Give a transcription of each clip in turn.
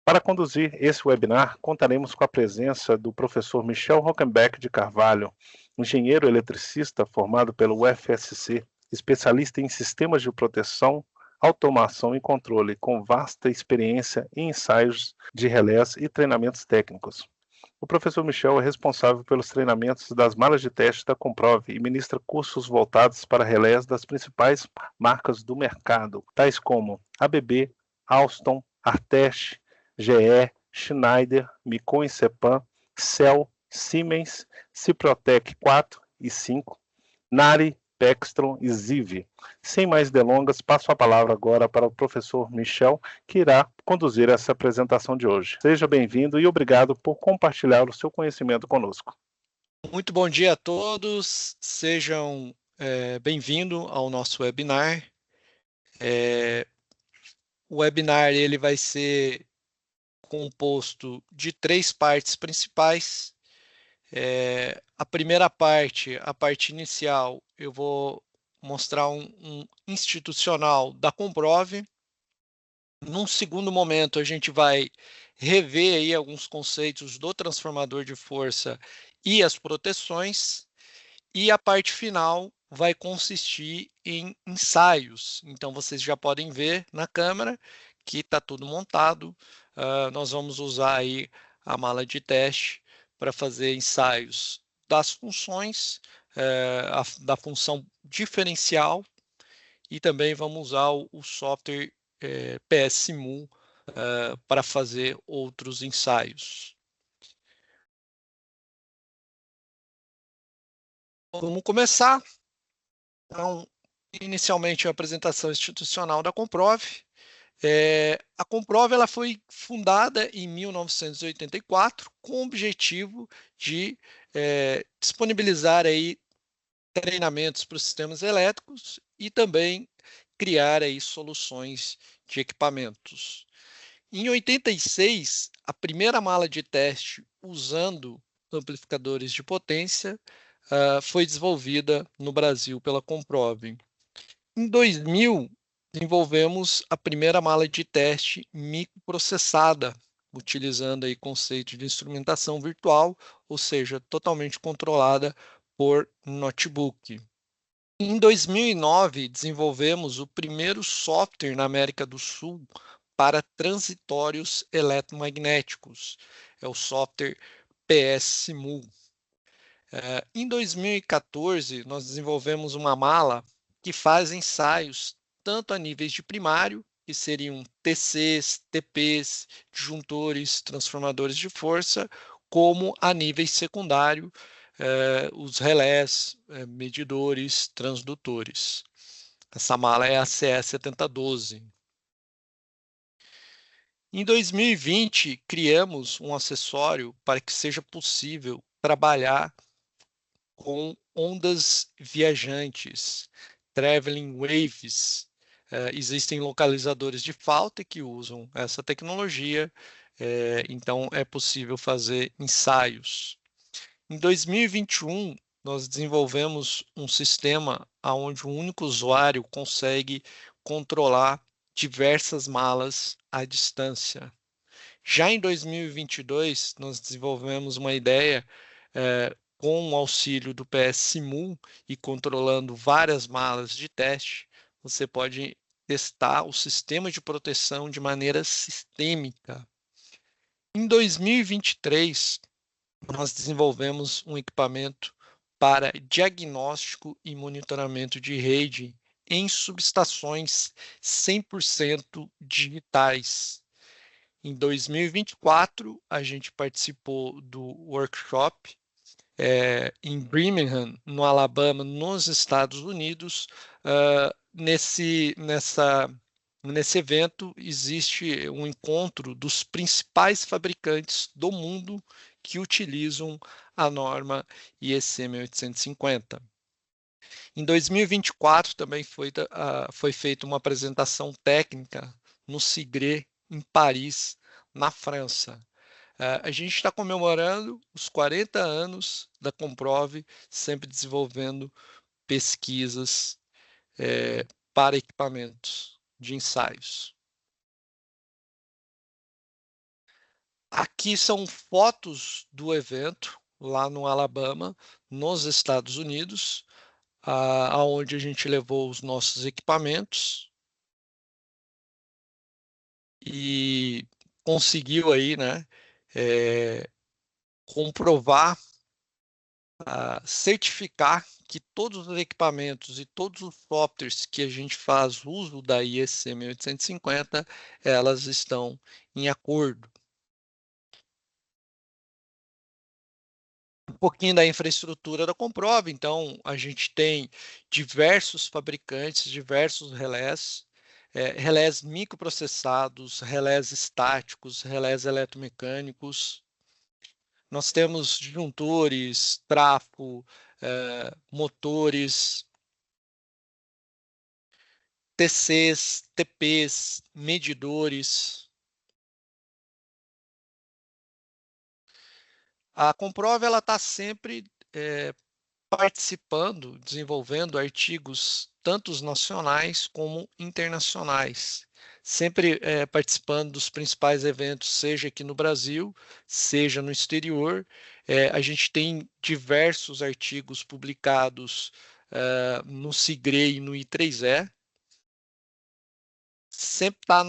Para conduzir esse webinar, contaremos com a presença do professor Michel Hockenbeck de Carvalho, engenheiro eletricista formado pelo UFSC, especialista em sistemas de proteção, automação e controle, com vasta experiência em ensaios de relés e treinamentos técnicos. O professor Michel é responsável pelos treinamentos das malas de teste da Comprove e ministra cursos voltados para relés das principais marcas do mercado, tais como ABB, Alstom, Artest, GE, Schneider, Micon e Cepan, Cell, Siemens, Ciprotec 4 e 5, Nari, Pextron e Ziv. Sem mais delongas, passo a palavra agora para o professor Michel, que irá conduzir essa apresentação de hoje. Seja bem-vindo e obrigado por compartilhar o seu conhecimento conosco. Muito bom dia a todos, sejam bem-vindos ao nosso webinar. O webinar ele vai ser composto de 3 partes principais. A primeira parte, a parte inicial, eu vou mostrar um institucional da Comprove. Num segundo momento, a gente vai rever aí alguns conceitos do transformador de força e as proteções. E a parte final vai consistir em ensaios. Então, vocês já podem ver na câmera que está tudo montado. Nós vamos usar aí a mala de teste para fazer ensaios das funções, da função diferencial, e também vamos usar o software PSMU para fazer outros ensaios. Vamos começar. Então, inicialmente, a apresentação institucional da Comprove. A Comprove ela foi fundada em 1984 com o objetivo de disponibilizar aí treinamentos para os sistemas elétricos e também criar aí soluções de equipamentos. Em 86, a primeira mala de teste usando amplificadores de potência foi desenvolvida no Brasil pela Comprove. Em 2000, desenvolvemos a primeira mala de teste microprocessada, utilizando aí conceito de instrumentação virtual, ou seja, totalmente controlada por notebook. Em 2009, desenvolvemos o primeiro software na América do Sul para transitórios eletromagnéticos, é o software PSMU. Em 2014, nós desenvolvemos uma mala que faz ensaios tanto a níveis de primário, que seriam TCs, TPs, disjuntores, transformadores de força, como a níveis secundário, os relés, medidores, transdutores. Essa mala é a CE7012. Em 2020, criamos um acessório para que seja possível trabalhar com ondas viajantes, traveling waves. Existem localizadores de falta que usam essa tecnologia, então é possível fazer ensaios. Em 2021, nós desenvolvemos um sistema onde um único usuário consegue controlar diversas malas à distância. Já em 2022, nós desenvolvemos uma ideia com o auxílio do PSMU e controlando várias malas de teste, você pode testar o sistema de proteção de maneira sistêmica. Em 2023, nós desenvolvemos um equipamento para diagnóstico e monitoramento de rede em subestações 100% digitais. Em 2024, a gente participou do workshop em Birmingham, no Alabama, nos Estados Unidos. Nesse evento, existe um encontro dos principais fabricantes do mundo que utilizam a norma IEC 1850. Em 2024, também foi feita uma apresentação técnica no CIGRE, em Paris, na França. A gente está comemorando os 40 anos da Comprove, sempre desenvolvendo pesquisas para equipamentos de ensaios. Aqui são fotos do evento lá no Alabama, nos Estados Unidos, aonde a gente levou os nossos equipamentos e conseguiu aí, né, comprovar, certificar que todos os equipamentos e todos os softwares que a gente faz uso da IEC 1850, elas estão em acordo. Um pouquinho da infraestrutura da Comprove, então a gente tem diversos fabricantes, diversos relés, relés microprocessados, relés estáticos, relés eletromecânicos. Nós temos disjuntores, trafo, motores, TCs, TPs, medidores. A Comprove está sempre participando, desenvolvendo artigos tanto nacionais como internacionais, sempre participando dos principais eventos, seja aqui no Brasil, seja no exterior. A gente tem diversos artigos publicados no SIGRE e no I3E, sempre está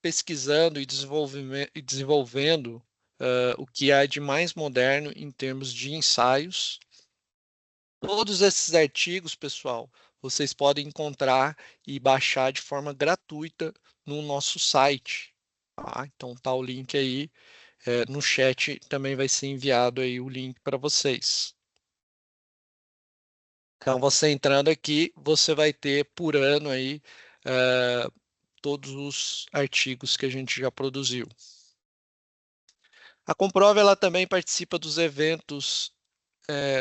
pesquisando e desenvolvendo o que há de mais moderno em termos de ensaios. Todos esses artigos, pessoal, vocês podem encontrar e baixar de forma gratuita no nosso site. Tá? Então tá o link aí, no chat também vai ser enviado aí o link para vocês. Então você entrando aqui, você vai ter por ano aí todos os artigos que a gente já produziu. A Comprove ela também participa dos eventos,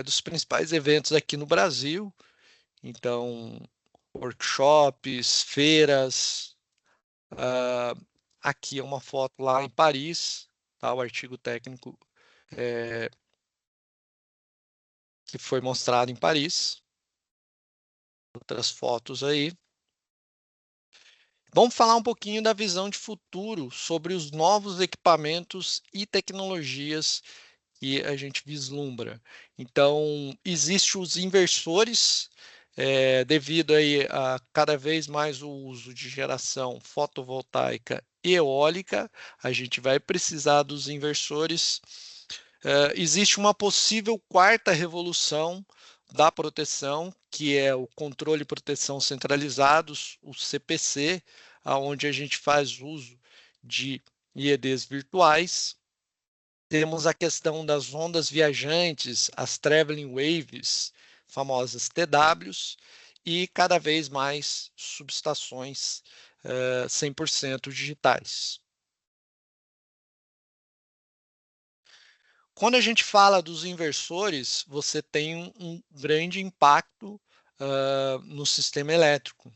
dos principais eventos aqui no Brasil. Então, workshops, feiras. Aqui é uma foto lá em Paris, tá? O artigo técnico que foi mostrado em Paris. Outras fotos aí. Vamos falar um pouquinho da visão de futuro sobre os novos equipamentos e tecnologias que a gente vislumbra. Então, existem os inversores, devido aí a cada vez mais o uso de geração fotovoltaica e eólica, a gente vai precisar dos inversores. Existe uma possível quarta revolução da proteção, que é o controle e proteção centralizados, o CPC, onde a gente faz uso de IEDs virtuais. Temos a questão das ondas viajantes, as traveling waves, famosas TWs, e cada vez mais subestações 100% digitais. Quando a gente fala dos inversores, você tem um grande impacto no sistema elétrico.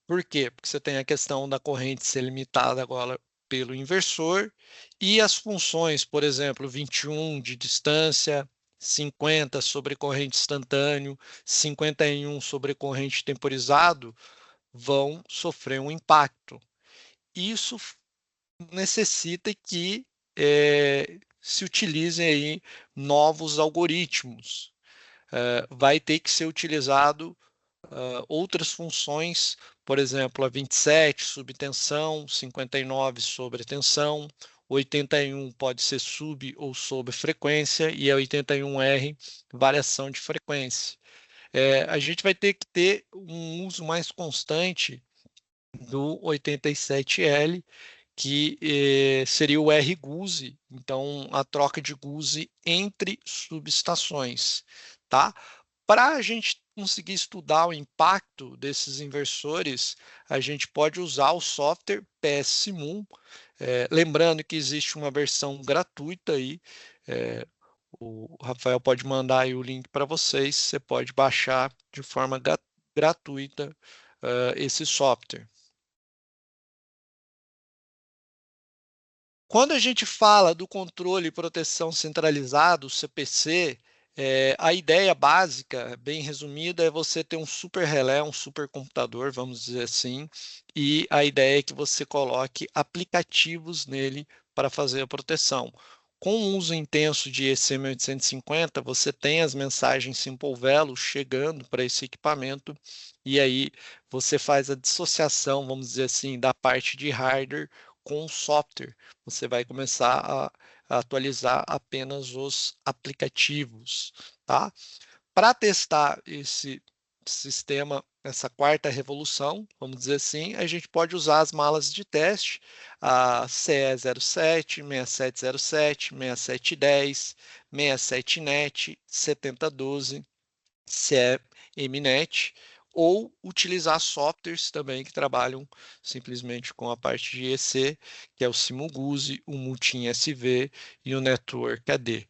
Por quê? Porque você tem a questão da corrente ser limitada agora pelo inversor e as funções, por exemplo, 21 de distância, 50 sobre corrente instantâneo, 51 sobre corrente temporizado, vão sofrer um impacto. Isso necessita que se utilizem aí novos algoritmos. Vai ter que ser utilizado outras funções, por exemplo, a 27, subtensão, 59, sobretensão, 81 pode ser sub ou sobre frequência e a 81R, variação de frequência. A gente vai ter que ter um uso mais constante do 87L, que seria o R-Guse, então a troca de Guse entre subestações, tá? Para a gente conseguir estudar o impacto desses inversores, a gente pode usar o software PS-Simul, lembrando que existe uma versão gratuita aí, o Rafael pode mandar aí o link para vocês, você pode baixar de forma gratuita esse software. Quando a gente fala do controle e proteção centralizado, CPC, a ideia básica, bem resumida, é você ter um super relé, um supercomputador, vamos dizer assim, e a ideia é que você coloque aplicativos nele para fazer a proteção. Com o uso intenso de ECM850, você tem as mensagens Simple Velo chegando para esse equipamento, e aí você faz a dissociação, vamos dizer assim, da parte de hardware com o software. Você vai começar a atualizar apenas os aplicativos, tá? Para testar esse sistema, essa quarta revolução, vamos dizer assim, a gente pode usar as malas de teste, a CE07, 6707, 6710, 67net, 7012, CE-MNet, ou utilizar softwares também que trabalham simplesmente com a parte de EC, que é o Simulguse, o Multim SV e o Network AD.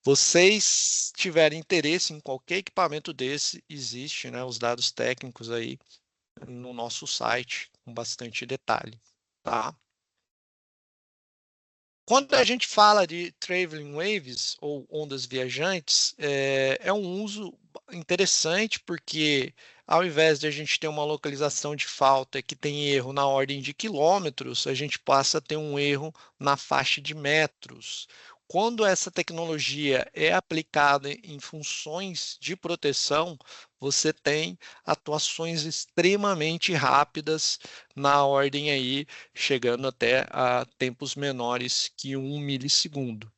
Vocês tiverem interesse em qualquer equipamento desse, existe, né, os dados técnicos aí no nosso site com bastante detalhe, tá? Quando a gente fala de traveling waves ou ondas viajantes, é um uso interessante porque ao invés de a gente ter uma localização de falta que tem erro na ordem de quilômetros, a gente passa a ter um erro na faixa de metros. Quando essa tecnologia é aplicada em funções de proteção, você tem atuações extremamente rápidas na ordem aí, chegando até a tempos menores que 1 milissegundo.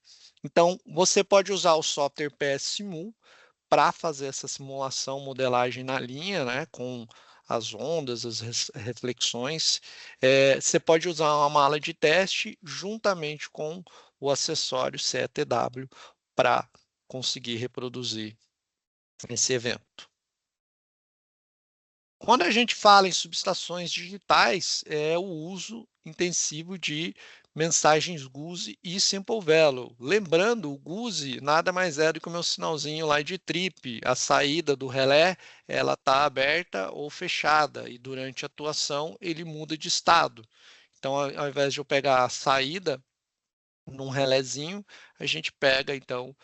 Então, você pode usar o software PS Simul para fazer essa simulação, modelagem na linha, né, com as ondas, as reflexões. Você pode usar uma mala de teste juntamente com o acessório CETW para conseguir reproduzir esse evento. Quando a gente fala em subestações digitais, é o uso intensivo de mensagens GUSE e Simple Velo. Lembrando, o GUSE nada mais é do que o meu sinalzinho lá de trip. A saída do relé, ela está aberta ou fechada, e durante a atuação ele muda de estado. Então, ao invés de eu pegar a saída num relézinho, a gente pega, então,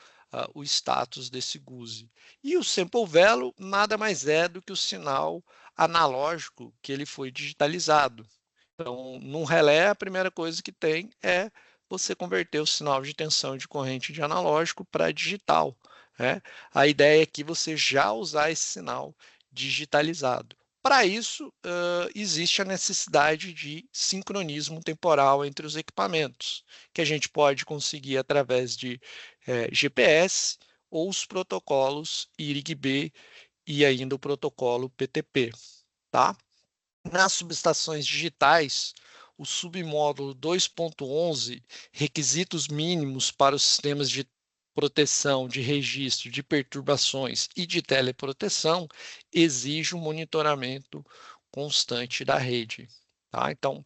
o status desse GUSE. E o Simple Velo nada mais é do que o sinal analógico que ele foi digitalizado. Então, num relé, a primeira coisa que tem é você converter o sinal de tensão de corrente de analógico para digital, né? A ideia é que você já usar esse sinal digitalizado. Para isso, existe a necessidade de sincronismo temporal entre os equipamentos, que a gente pode conseguir através de GPS ou os protocolos IRIG-B e ainda o protocolo PTP, tá? Nas subestações digitais, o submódulo 2.11, requisitos mínimos para os sistemas de proteção, de registro de perturbações e de teleproteção, exige um monitoramento constante da rede. Tá? Então,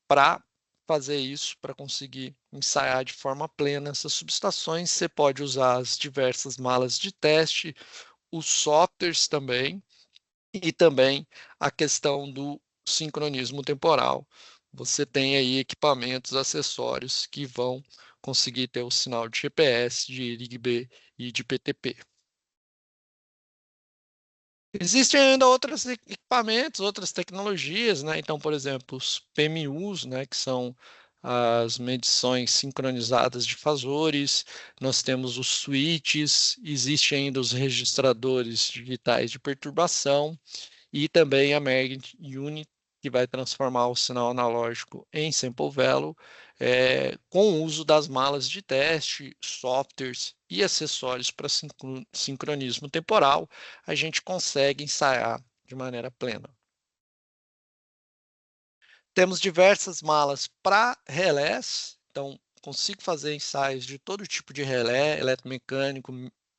para fazer isso, para conseguir ensaiar de forma plena essas subestações, você pode usar as diversas malas de teste, os softwares também, e também a questão do sincronismo temporal. Você tem aí equipamentos, acessórios que vão conseguir ter o sinal de GPS, de IRIG-B e de PTP. Existem ainda outros equipamentos, outras tecnologias, né? Então, por exemplo, os PMUs, né, que são as medições sincronizadas de fasores, nós temos os switches, existem ainda os registradores digitais de perturbação, e também a Magnet Unit, que vai transformar o sinal analógico em Simple Velo, com o uso das malas de teste, softwares e acessórios para sincronismo temporal, a gente consegue ensaiar de maneira plena. Temos diversas malas para relés, então consigo fazer ensaios de todo tipo de relé, eletromecânico,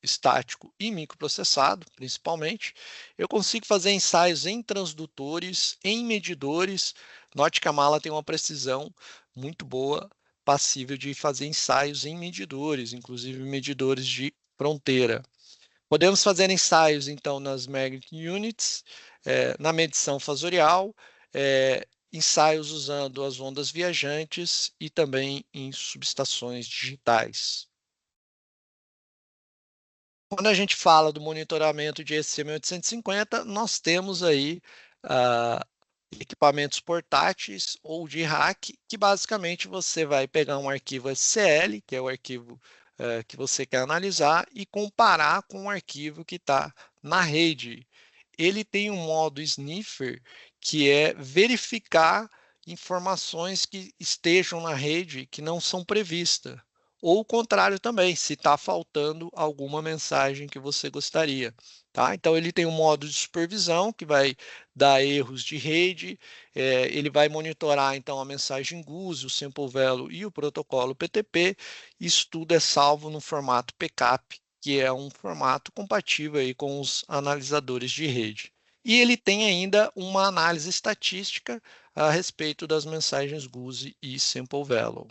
estático e microprocessado, principalmente. Eu consigo fazer ensaios em transdutores, em medidores. Note que a mala tem uma precisão muito boa, passível de fazer ensaios em medidores, inclusive medidores de fronteira. Podemos fazer ensaios, então, nas Magnet Units, na medição fasorial, ensaios usando as ondas viajantes e também em subestações digitais. Quando a gente fala do monitoramento de ECM850, nós temos aí equipamentos portáteis ou de rack, que basicamente você vai pegar um arquivo SCL, que é o arquivo que você quer analisar, e comparar com o arquivo que está na rede. Ele tem um modo sniffer, que é verificar informações que estejam na rede que não são previstas. Ou o contrário também, se está faltando alguma mensagem que você gostaria. Tá? Então, ele tem um modo de supervisão que vai dar erros de rede, ele vai monitorar então a mensagem GUS, o Simple Velo e o protocolo PTP. Isso tudo é salvo no formato PCAP, que é um formato compatível aí com os analisadores de rede. E ele tem ainda uma análise estatística a respeito das mensagens GUS e Simple Velo.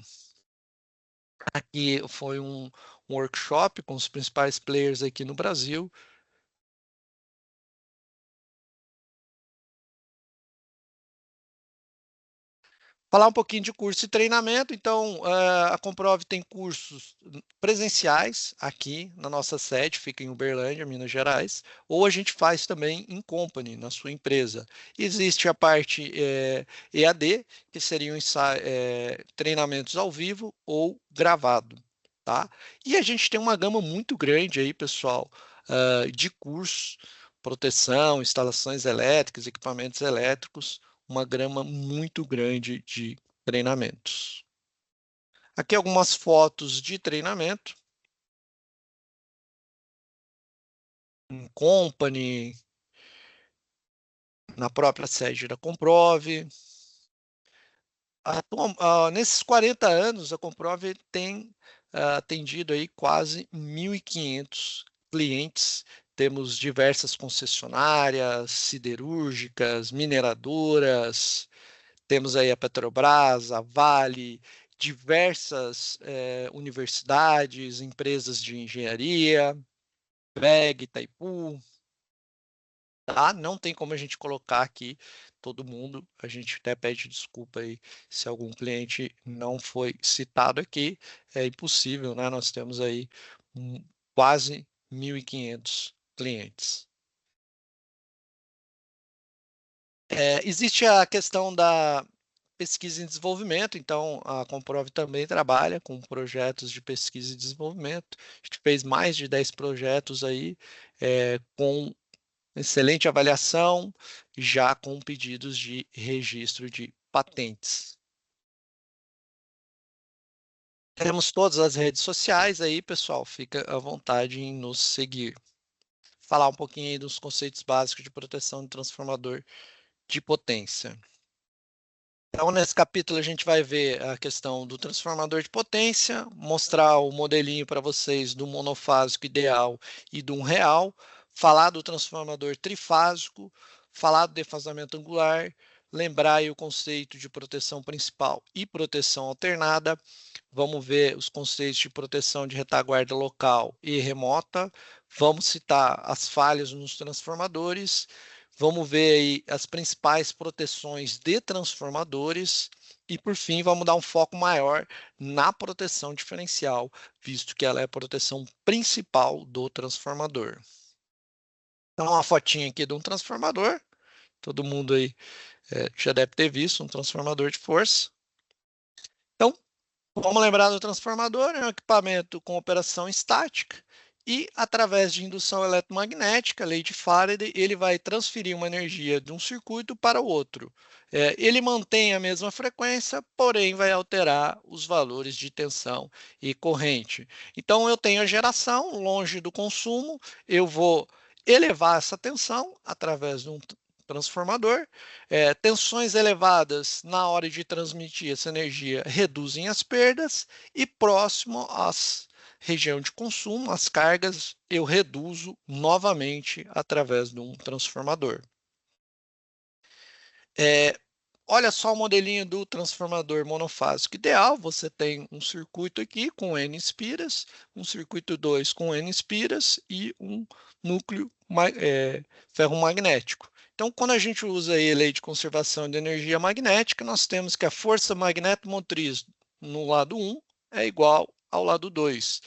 Aqui foi um workshop com os principais players aqui no Brasil. Falar um pouquinho de curso e treinamento. Então, a Comprove tem cursos presenciais aqui na nossa sede, fica em Uberlândia, Minas Gerais, ou a gente faz também em company, na sua empresa. Existe a parte EAD, que seriam treinamentos ao vivo ou gravado, tá? E a gente tem uma gama muito grande aí, pessoal, de cursos, proteção, instalações elétricas, equipamentos elétricos, uma gama muito grande de treinamentos. Aqui algumas fotos de treinamento. Em company, na própria sede da Comprove. Nesses 40 anos, a Comprove tem atendido aí quase 1.500 clientes. Temos diversas concessionárias, siderúrgicas, mineradoras, temos aí a Petrobras, a Vale, diversas universidades, empresas de engenharia, WEG, Itaipu, tá? Não tem como a gente colocar aqui todo mundo, a gente até pede desculpa aí se algum cliente não foi citado aqui, é impossível, né? Nós temos aí quase 1.500 clientes. Existe a questão da pesquisa e desenvolvimento, então a Comprove também trabalha com projetos de pesquisa e desenvolvimento. A gente fez mais de 10 projetos aí com excelente avaliação, já com pedidos de registro de patentes. Temos todas as redes sociais aí, pessoal, fica à vontade em nos seguir. Falar um pouquinho aí dos conceitos básicos de proteção de transformador de potência. Então, nesse capítulo, a gente vai ver a questão do transformador de potência, mostrar o modelinho para vocês do monofásico ideal e do real, falar do transformador trifásico, falar do defasamento angular, lembrar aí o conceito de proteção principal e proteção alternada. Vamos ver os conceitos de proteção de retaguarda local e remota. Vamos citar as falhas nos transformadores. Vamos ver aí as principais proteções de transformadores e, por fim, vamos dar um foco maior na proteção diferencial, visto que ela é a proteção principal do transformador. Então, uma fotinha aqui de um transformador. Todo mundo aí já deve ter visto um transformador de força. Então, vamos lembrar do transformador, é um equipamento com operação estática e, através de indução eletromagnética, lei de Faraday, ele vai transferir uma energia de um circuito para o outro. Ele mantém a mesma frequência, porém vai alterar os valores de tensão e corrente. Então, eu tenho a geração longe do consumo, eu vou elevar essa tensão através de um transformador. Tensões elevadas na hora de transmitir essa energia reduzem as perdas e próximo às região de consumo, as cargas, eu reduzo novamente através de um transformador. Olha só o modelinho do transformador monofásico ideal. Você tem um circuito aqui com N espiras, um circuito 2 com N espiras e um núcleo ferromagnético. Então, quando a gente usa aí a lei de conservação de energia magnética, nós temos que a força magnetomotriz no lado 1 é igual ao lado 2.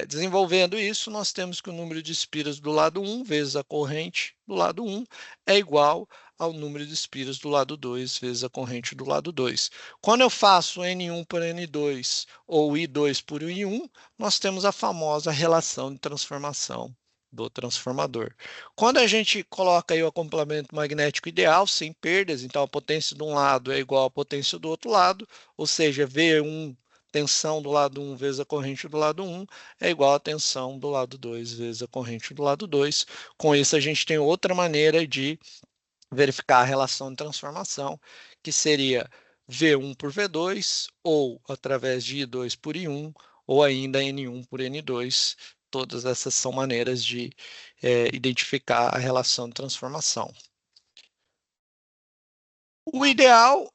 Desenvolvendo isso, nós temos que o número de espiras do lado 1 vezes a corrente do lado 1 é igual ao número de espiras do lado 2 vezes a corrente do lado 2. Quando eu faço N1 por N2 ou I2 por I1, nós temos a famosa relação de transformação do transformador. Quando a gente coloca aí o acoplamento magnético ideal, sem perdas, então a potência de um lado é igual à potência do outro lado, ou seja, V1 tensão do lado 1 vezes a corrente do lado 1 é igual à tensão do lado 2 vezes a corrente do lado 2. Com isso, a gente tem outra maneira de verificar a relação de transformação, que seria V1 por V2, ou através de I2 por I1, ou ainda N1 por N2. Todas essas são maneiras de identificar a relação de transformação. O ideal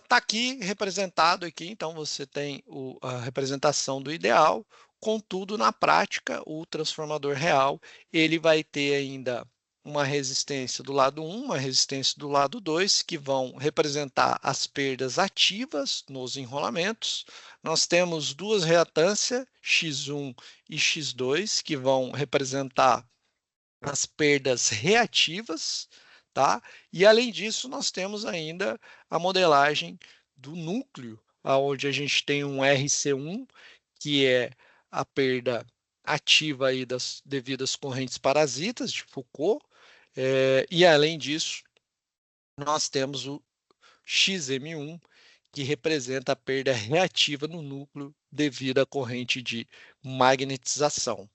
está aqui representado aqui, então você tem a representação do ideal. Contudo, na prática, o transformador real ele vai ter ainda uma resistência do lado 1, uma resistência do lado 2, que vão representar as perdas ativas nos enrolamentos. Nós temos duas reatâncias, X1 e X2, que vão representar as perdas reativas, tá? E além disso, nós temos ainda a modelagem do núcleo, onde a gente tem um RC1, que é a perda ativa aí das devidas correntes parasitas de Foucault, e além disso, nós temos o XM1, que representa a perda reativa no núcleo devido à corrente de magnetização.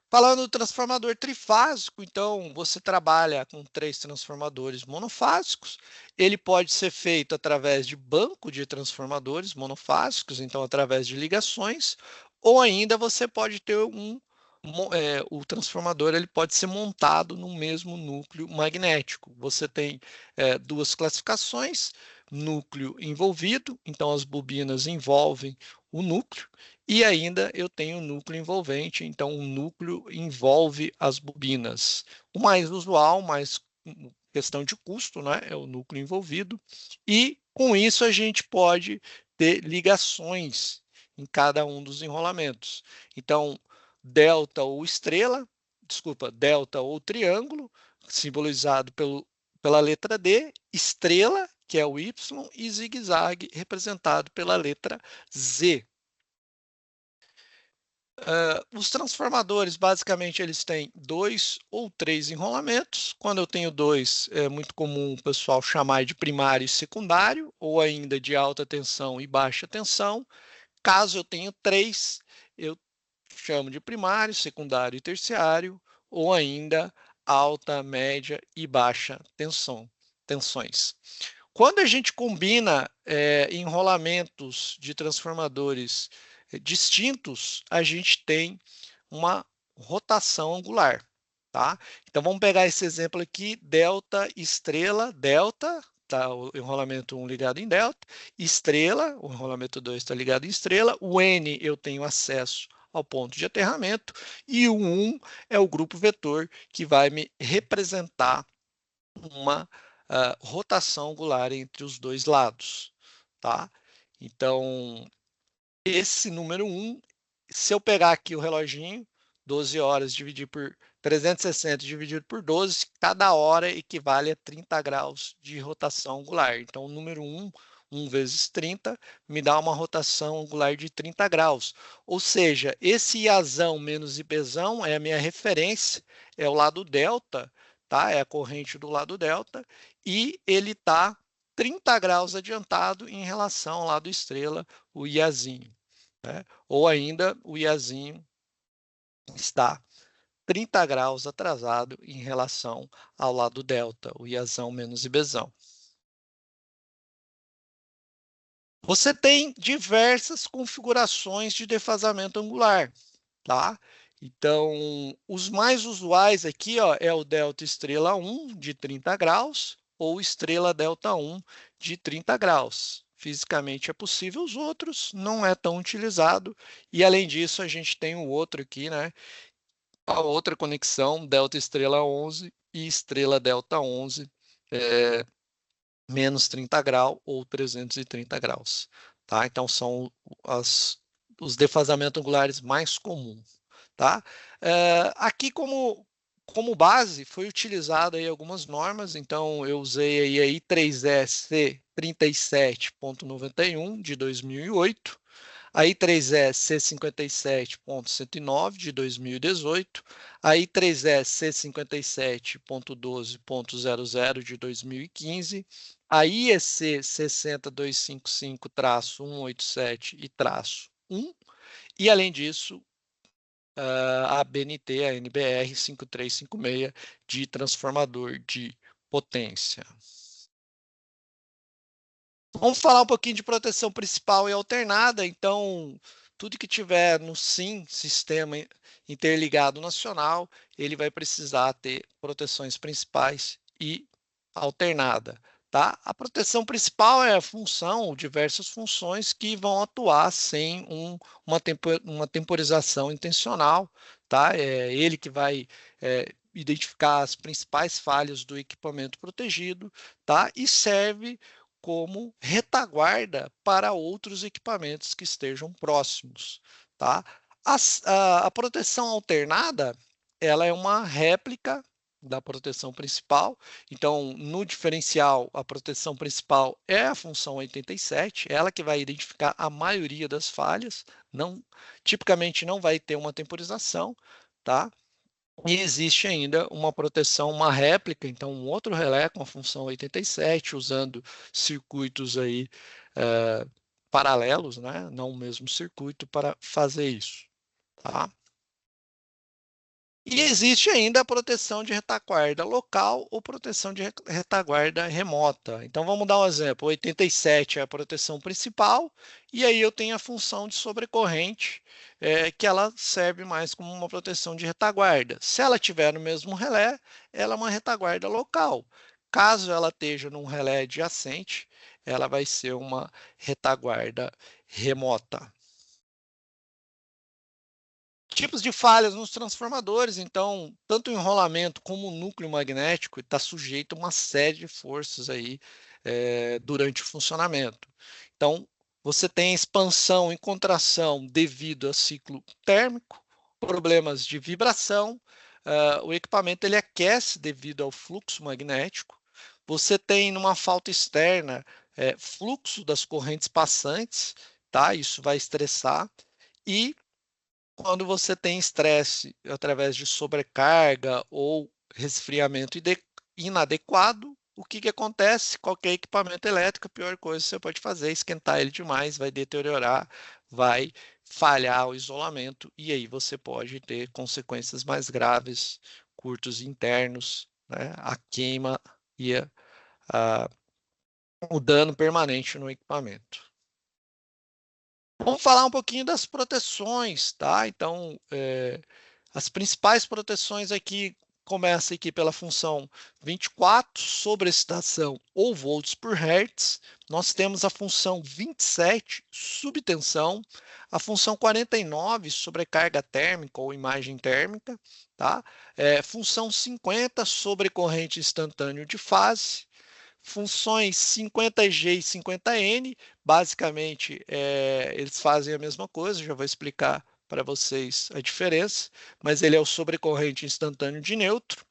Falando do transformador trifásico, então você trabalha com 3 transformadores monofásicos. Ele pode ser feito através de banco de transformadores monofásicos, então através de ligações, ou ainda você pode ter o transformador ele pode ser montado no mesmo núcleo magnético. Você tem duas classificações: núcleo envolvido, então as bobinas envolvem o núcleo, e ainda eu tenho o núcleo envolvente, então o núcleo envolve as bobinas. O mais usual, mais questão de custo, né, é o núcleo envolvido, e com isso a gente pode ter ligações em cada um dos enrolamentos. Então, delta ou estrela, delta ou triângulo, simbolizado pela letra D, estrela, que é o Y, e zigue-zague, representado pela letra Z. Os transformadores, basicamente, eles têm 2 ou 3 enrolamentos. Quando eu tenho 2, é muito comum o pessoal chamar de primário e secundário, ou ainda de alta tensão e baixa tensão. Caso eu tenha 3, eu chamo de primário, secundário e terciário, ou ainda alta, média e baixa tensões. Quando a gente combina enrolamentos de transformadores distintos, a gente tem uma rotação angular, tá? Então vamos pegar esse exemplo aqui, delta, estrela, delta, tá? O enrolamento 1 ligado em delta, estrela, o enrolamento 2 está ligado em estrela, o N eu tenho acesso ao ponto de aterramento, e o 1 é o grupo vetor que vai me representar uma rotação angular entre os dois lados, tá? Então, esse número 1, se eu pegar aqui o reloginho, 12 horas dividir por 360 dividido por 12, cada hora equivale a 30 graus de rotação angular. Então, o número 1, 1 vezes 30, me dá uma rotação angular de 30 graus. Ou seja, esse Iazão menos Ibzão é a minha referência, é o lado delta, tá? É a corrente do lado delta, e ele está 30 graus adiantado em relação ao lado estrela, o Iazinho, né? Ou ainda o Iazinho está 30 graus atrasado em relação ao lado delta, o Iazão menos Ibzão. Você tem diversas configurações de defasamento angular, tá? Então, os mais usuais aqui, ó, é o delta estrela 1 de 30 graus ou estrela delta 1 de 30 graus. Fisicamente é possível, os outros não é tão utilizado. E além disso, a gente tem o outro aqui, né? A outra conexão, delta estrela 11 e estrela delta 11, menos 30 graus ou 330 graus, tá? Então, são os defasamentos angulares mais comuns, tá? Aqui, como como base, foi utilizado aí algumas normas, então eu usei aí 3EC 37.91 de 2008, a I3E C57.109 de 2018, a I3E C57.12.00 de 2015, a IEC 60255-187 e -1, e além disso, a BNT, a NBR 5356 de transformador de potência. Vamos falar um pouquinho de proteção principal e alternada. Então, tudo que tiver no SIM, Sistema Interligado Nacional, ele vai precisar ter proteções principais e alternada. Tá? A proteção principal é a função, ou diversas funções que vão atuar sem uma temporização intencional. Tá? É ele que vai identificar as principais falhas do equipamento protegido, tá? E serve como retaguarda para outros equipamentos que estejam próximos, tá? A proteção alternada, ela é uma réplica da proteção principal. Então, no diferencial, a proteção principal é a função 87, ela que vai identificar a maioria das falhas, tipicamente não vai ter uma temporização, tá? E existe ainda uma proteção, uma réplica, então um outro relé com a função 87, usando circuitos aí paralelos, né? Não o mesmo circuito para fazer isso, tá? E existe ainda a proteção de retaguarda local ou proteção de retaguarda remota. Então vamos dar um exemplo. 87 é a proteção principal, e aí eu tenho a função de sobrecorrente, que ela serve mais como uma proteção de retaguarda. Se ela tiver no mesmo relé, ela é uma retaguarda local. Caso ela esteja num relé adjacente, ela vai ser uma retaguarda remota. Tipos de falhas nos transformadores, então, tanto o enrolamento como o núcleo magnético está sujeito a uma série de forças aí durante o funcionamento. Então, você tem expansão e contração devido a ciclo térmico, problemas de vibração, o equipamento ele aquece devido ao fluxo magnético, você tem numa falta externa fluxo das correntes passantes, tá? Isso vai estressar, e quando você tem estresse através de sobrecarga ou resfriamento inadequado, o que acontece? Qualquer equipamento elétrico, a pior coisa que você pode fazer é esquentar ele demais, vai deteriorar, vai falhar o isolamento, e aí você pode ter consequências mais graves, curtos internos, né? A queima e o dano permanente no equipamento. Vamos falar um pouquinho das proteções, tá? Então, as principais proteções aqui começam aqui pela função 24, sobreexcitação ou volts por hertz. Nós temos a função 27, subtensão, a função 49, sobrecarga térmica ou imagem térmica, tá? Função 50, sobrecorrente instantâneo de fase. Funções 50G e 50N, basicamente, eles fazem a mesma coisa, já vou explicar para vocês a diferença, mas ele é o sobrecorrente instantâneo de neutro.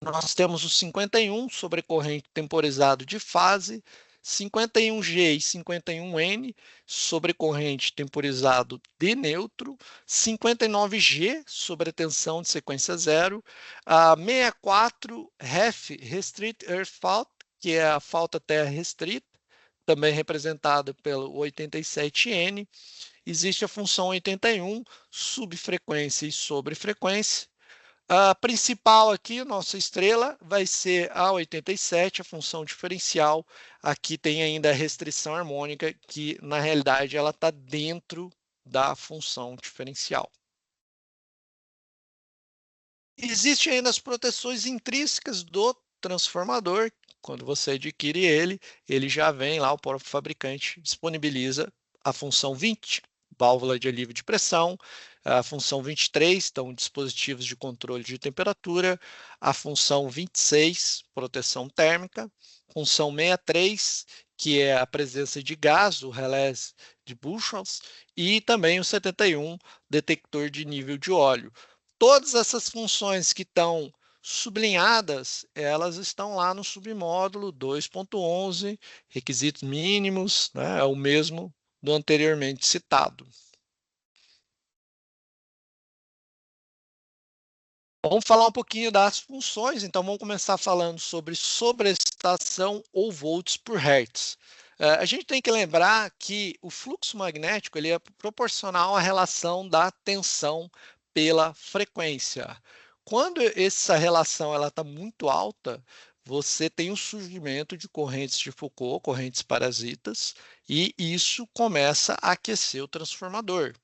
Nós temos o 51, sobrecorrente temporizado de fase, 51G e 51N, sobrecorrente temporizado de neutro, 59G, sobretensão de sequência zero, a 64, REF, Restrict Earth Fault, que é a falta terra restrita, também representada pelo 87N. Existe a função 81, subfrequência e sobrefrequência. A principal aqui, nossa estrela, vai ser a 87, a função diferencial. Aqui tem ainda a restrição harmônica, que na realidade ela está dentro da função diferencial. Existem ainda as proteções intrínsecas do transformador. Quando você adquire ele já vem lá, o próprio fabricante disponibiliza a função 20, válvula de alívio de pressão, a função 23, então dispositivos de controle de temperatura, a função 26, proteção térmica, função 63, que é a presença de gás, o relés de Buchholz, e também o 71, detector de nível de óleo. Todas essas funções que estão Sublinhadas, elas estão lá no submódulo 2.11, requisitos mínimos, né? É o mesmo do anteriormente citado. Vamos falar um pouquinho das funções, então vamos começar falando sobre sobreexcitação ou volts por hertz. A gente tem que lembrar que o fluxo magnético ele é proporcional à relação da tensão pela frequência. Quando essa relação está muito alta, você tem o surgimento de correntes de Foucault, correntes parasitas, e isso começa a aquecer o transformador.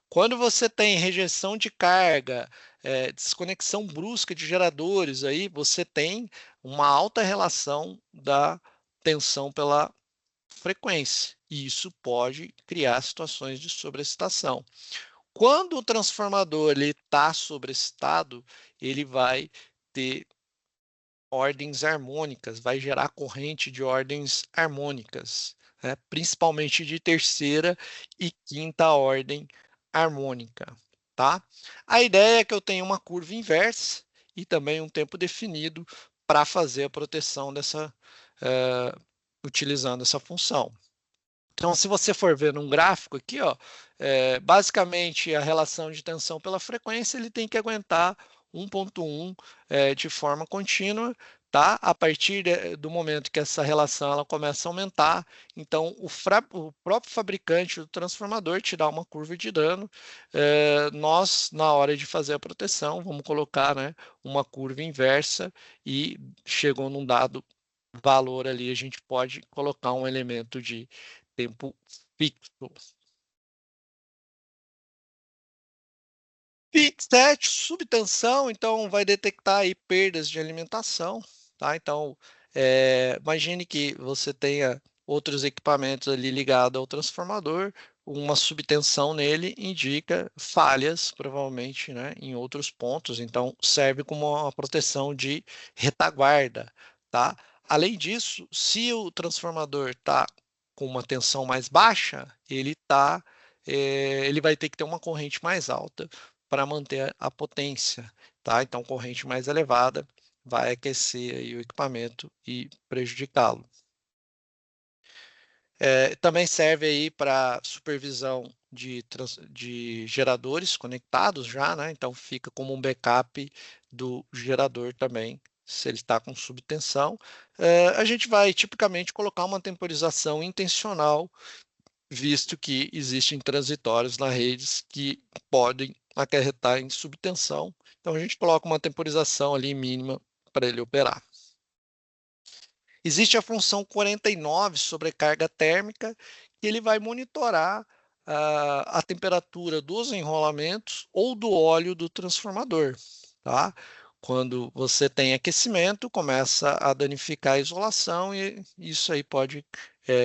Quando você tem rejeição de carga, desconexão brusca de geradores, aí você tem uma alta relação da tensão pela frequência. E isso pode criar situações de sobreexcitação. Quando o transformador está sobreexcitado, ele vai ter ordens harmônicas, vai gerar corrente de ordens harmônicas, né? Principalmente de terceira e quinta ordem harmônica, tá? A ideia é que eu tenha uma curva inversa e também um tempo definido para fazer a proteção dessa, utilizando essa função. Então, se você for ver num gráfico aqui, ó, basicamente a relação de tensão pela frequência ele tem que aguentar 1.1 de forma contínua, tá? A partir do momento que essa relação ela começa a aumentar, então o próprio fabricante do transformador te dá uma curva de dano. Nós, na hora de fazer a proteção, vamos colocar, né, uma curva inversa e chegou num dado valor ali, a gente pode colocar um elemento de tempo fixo. Fixed, subtensão, então vai detectar aí perdas de alimentação, tá? Então, imagine que você tenha outros equipamentos ali ligados ao transformador, uma subtensão nele indica falhas, provavelmente, né, em outros pontos, então serve como uma proteção de retaguarda, tá? Além disso, se o transformador está com uma tensão mais baixa, ele vai ter que ter uma corrente mais alta para manter a potência, tá? Então, corrente mais elevada vai aquecer aí o equipamento e prejudicá-lo. Também serve aí para supervisão de geradores conectados já, né? Então fica como um backup do gerador também, se ele está com subtensão. A gente vai tipicamente colocar uma temporização intencional, visto que existem transitórios na redes que podem acarretar em subtensão. Então a gente coloca uma temporização ali mínima para ele operar. Existe a função 49, sobrecarga térmica, que ele vai monitorar a temperatura dos enrolamentos ou do óleo do transformador, tá? Quando você tem aquecimento, começa a danificar a isolação e isso aí pode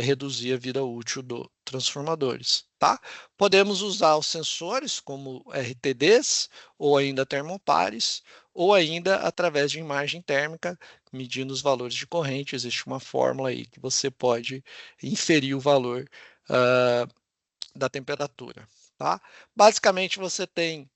reduzir a vida útil dos transformadores, tá? Podemos usar os sensores como RTDs ou ainda termopares ou ainda através de imagem térmica, medindo os valores de corrente. Existe uma fórmula aí que você pode inferir o valor da temperatura, tá? Basicamente, você tem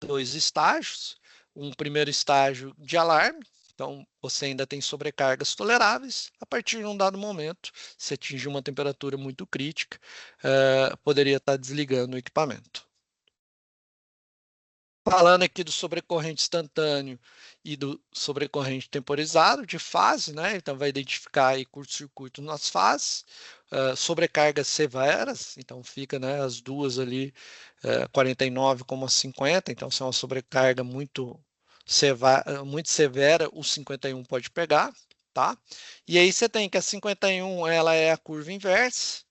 dois estágios. Um primeiro estágio de alarme, então você ainda tem sobrecargas toleráveis. A partir de um dado momento, se atingir uma temperatura muito crítica, poderia estar desligando o equipamento. Falando aqui do sobrecorrente instantâneo e do sobrecorrente temporizado de fase, né? Então vai identificar aí curto-circuito nas fases, sobrecargas severas, então fica, né, as duas ali 49,50, então se é uma sobrecarga muito severa, o 51 pode pegar, tá? E aí você tem que a 51 ela é a curva inversa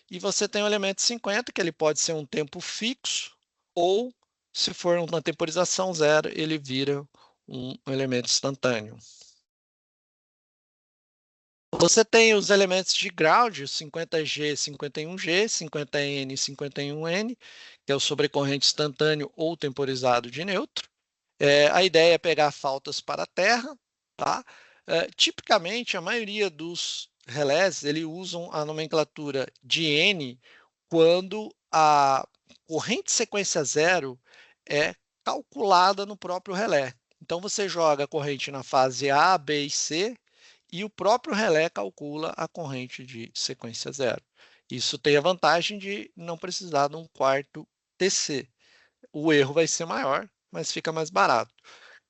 e você tem o elemento 50 que ele pode ser um tempo fixo ou se for uma temporização zero, ele vira um elemento instantâneo. Você tem os elementos de ground, 50G, 51G, 50N e 51N, que é o sobrecorrente instantâneo ou temporizado de neutro. A ideia é pegar faltas para a Terra, tá? Tipicamente, a maioria dos relés ele usam a nomenclatura de N quando a corrente sequência zero é calculada no próprio relé. Então, você joga a corrente na fase A, B e C, e o próprio relé calcula a corrente de sequência zero. Isso tem a vantagem de não precisar de um quarto TC. O erro vai ser maior, mas fica mais barato.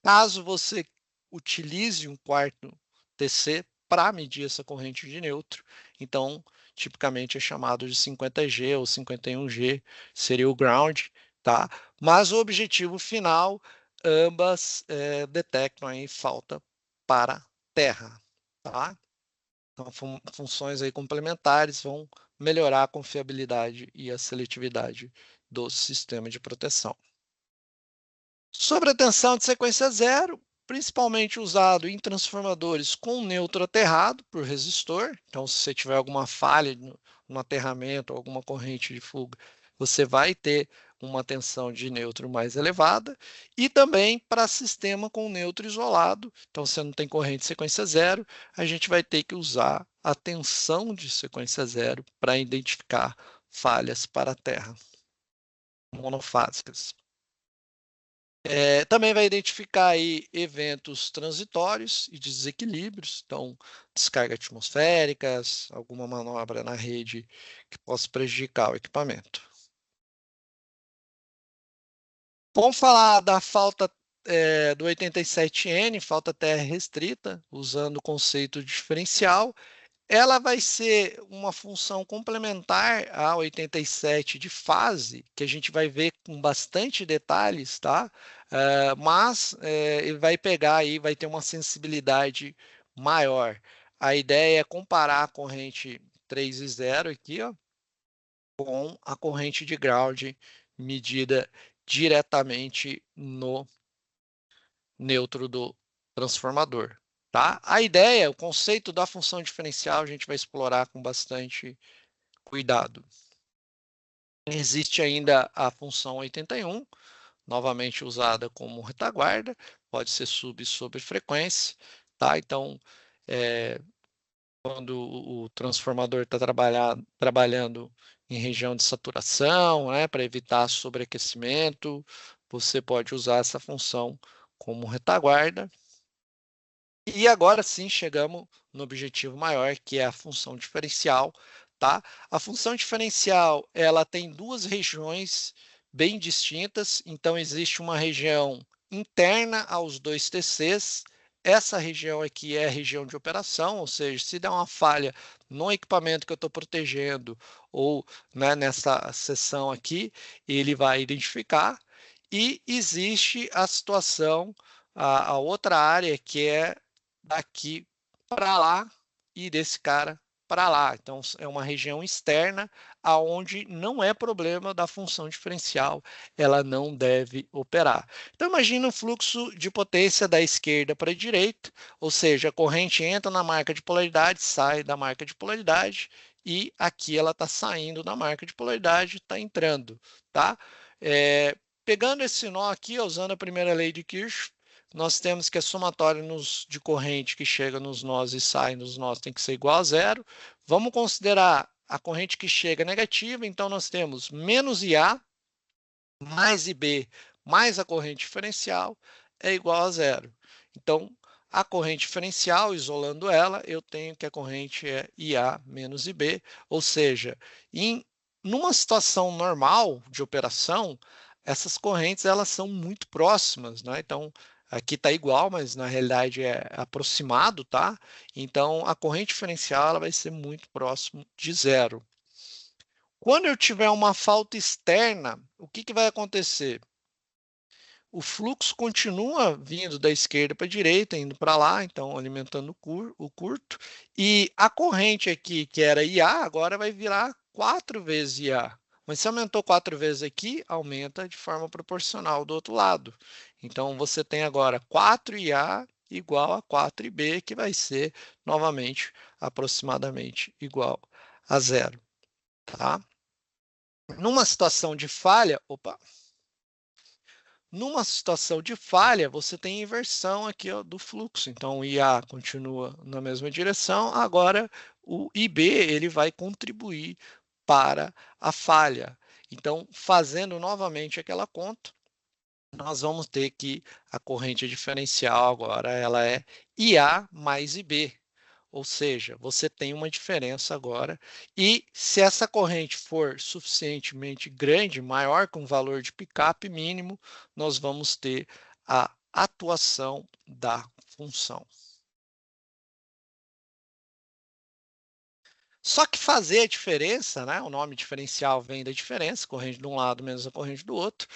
Caso você utilize um quarto TC para medir essa corrente de neutro, então, tipicamente é chamado de 50G ou 51G, seria o ground, tá? Mas o objetivo final, ambas detectam aí falta para terra, tá? Então, funções aí complementares vão melhorar a confiabilidade e a seletividade do sistema de proteção. Sobre a tensão de sequência zero, principalmente usado em transformadores com neutro aterrado por resistor. Então, se você tiver alguma falha no aterramento, alguma corrente de fuga, você vai ter uma tensão de neutro mais elevada. E também para sistema com neutro isolado. Então, se não tem corrente de sequência zero, a gente vai ter que usar a tensão de sequência zero para identificar falhas para a terra monofásicas. Também vai identificar aí eventos transitórios e desequilíbrios, então descargas atmosféricas, alguma manobra na rede que possa prejudicar o equipamento. Vamos falar da falta do 87N, falta terra restrita, usando o conceito de diferencial. Ela vai ser uma função complementar à 87 de fase, que a gente vai ver com bastante detalhes, tá? Mas ele vai pegar aí, vai ter uma sensibilidade maior. A ideia é comparar a corrente 3 e 0 aqui, ó, com a corrente de ground medida diretamente no neutro do transformador. Tá? A ideia, o conceito da função diferencial, a gente vai explorar com bastante cuidado. Existe ainda a função 81, novamente usada como retaguarda, pode ser sub e sobrefrequência. Tá? Então, quando o transformador está trabalhando em região de saturação, né, para evitar sobreaquecimento, você pode usar essa função como retaguarda. E agora sim chegamos no objetivo maior, que é a função diferencial, tá? A função diferencial, ela tem duas regiões bem distintas, então existe uma região interna aos dois TCs. Essa região aqui é a região de operação, ou seja, se der uma falha no equipamento que eu estou protegendo ou, né, nessa seção aqui, ele vai identificar. E existe a situação, a outra área que é daqui para lá e desse cara para lá. Então, é uma região externa aonde não é problema da função diferencial, ela não deve operar. Então, imagina um fluxo de potência da esquerda para a direita, ou seja, a corrente entra na marca de polaridade, sai da marca de polaridade, e aqui ela está saindo da marca de polaridade, está entrando, tá? Pegando esse nó aqui, usando a primeira lei de Kirchhoff, nós temos que a somatória de corrente que chega nos nós e sai nos nós tem que ser igual a zero. Vamos considerar a corrente que chega negativa, então nós temos menos IA mais IB mais a corrente diferencial é igual a zero. Então, a corrente diferencial, isolando ela, eu tenho que a corrente é IA menos IB, ou seja, numa situação normal de operação, essas correntes elas são muito próximas, né? Então, aqui está igual, mas na realidade é aproximado, tá? Então, a corrente diferencial ela vai ser muito próximo de zero. Quando eu tiver uma falta externa, o que vai acontecer? O fluxo continua vindo da esquerda para a direita, indo para lá, então alimentando o curto. E a corrente aqui, que era IA, agora vai virar 4 vezes IA. Mas se aumentou 4 vezes aqui, aumenta de forma proporcional do outro lado. Então, você tem agora 4IA igual a 4IB, que vai ser, novamente, aproximadamente igual a zero. Tá? Numa situação de falha, numa situação de falha, você tem inversão aqui, ó, do fluxo. Então, o IA continua na mesma direção, agora o IB ele vai contribuir para a falha. Então, fazendo novamente aquela conta, nós vamos ter que a corrente diferencial agora ela é IA mais IB. Ou seja, você tem uma diferença agora, e se essa corrente for suficientemente grande, maior que um valor de picape mínimo, nós vamos ter a atuação da função. Só que fazer a diferença, né? O nome diferencial vem da diferença, corrente de um lado menos a corrente do outro.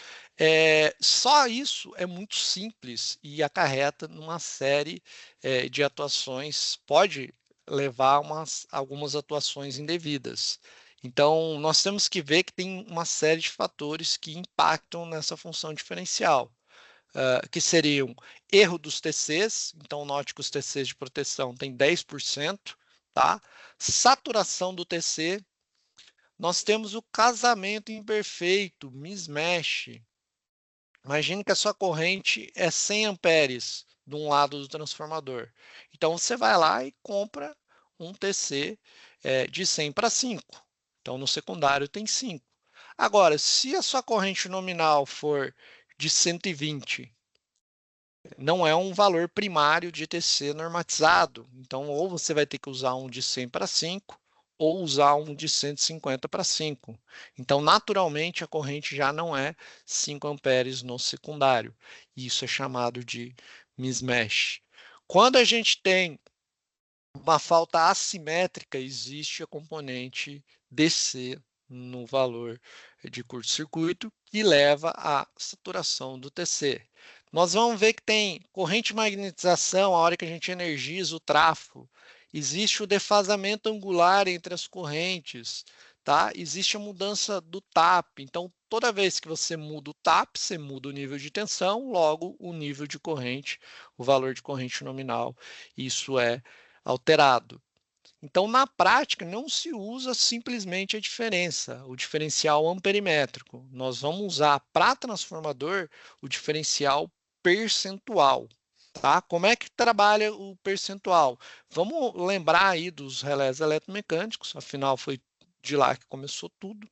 Só isso é muito simples e acarreta numa série de atuações, pode levar algumas atuações indevidas. Então, nós temos que ver que tem uma série de fatores que impactam nessa função diferencial. Que seriam erro dos TCs, então note que os TCs de proteção têm 10%, tá? Saturação do TC, nós temos o casamento imperfeito, mismatch. Imagine que a sua corrente é 100 amperes de um lado do transformador. Então, você vai lá e compra um TC de 100 para 5. Então, no secundário tem 5. Agora, se a sua corrente nominal for de 120, não é um valor primário de TC normatizado. Então, ou você vai ter que usar um de 100 para 5, ou usar um de 150 para 5. Então, naturalmente, a corrente já não é 5 amperes no secundário. Isso é chamado de mismatch. Quando a gente tem uma falta assimétrica, existe a componente DC no valor de curto-circuito, que leva à saturação do TC. Nós vamos ver que tem corrente de magnetização, a hora que a gente energiza o tráfego, existe o defasamento angular entre as correntes, tá? Existe a mudança do TAP. Então, toda vez que você muda o TAP, você muda o nível de tensão, logo o nível de corrente, o valor de corrente nominal. Isso é alterado. Então, na prática, não se usa simplesmente a diferença, o diferencial amperimétrico. Nós vamos usar para transformador o diferencial percentual. Tá? Como é que trabalha o percentual? Vamos lembrar aí dos relés eletromecânicos, afinal foi de lá que começou tudo.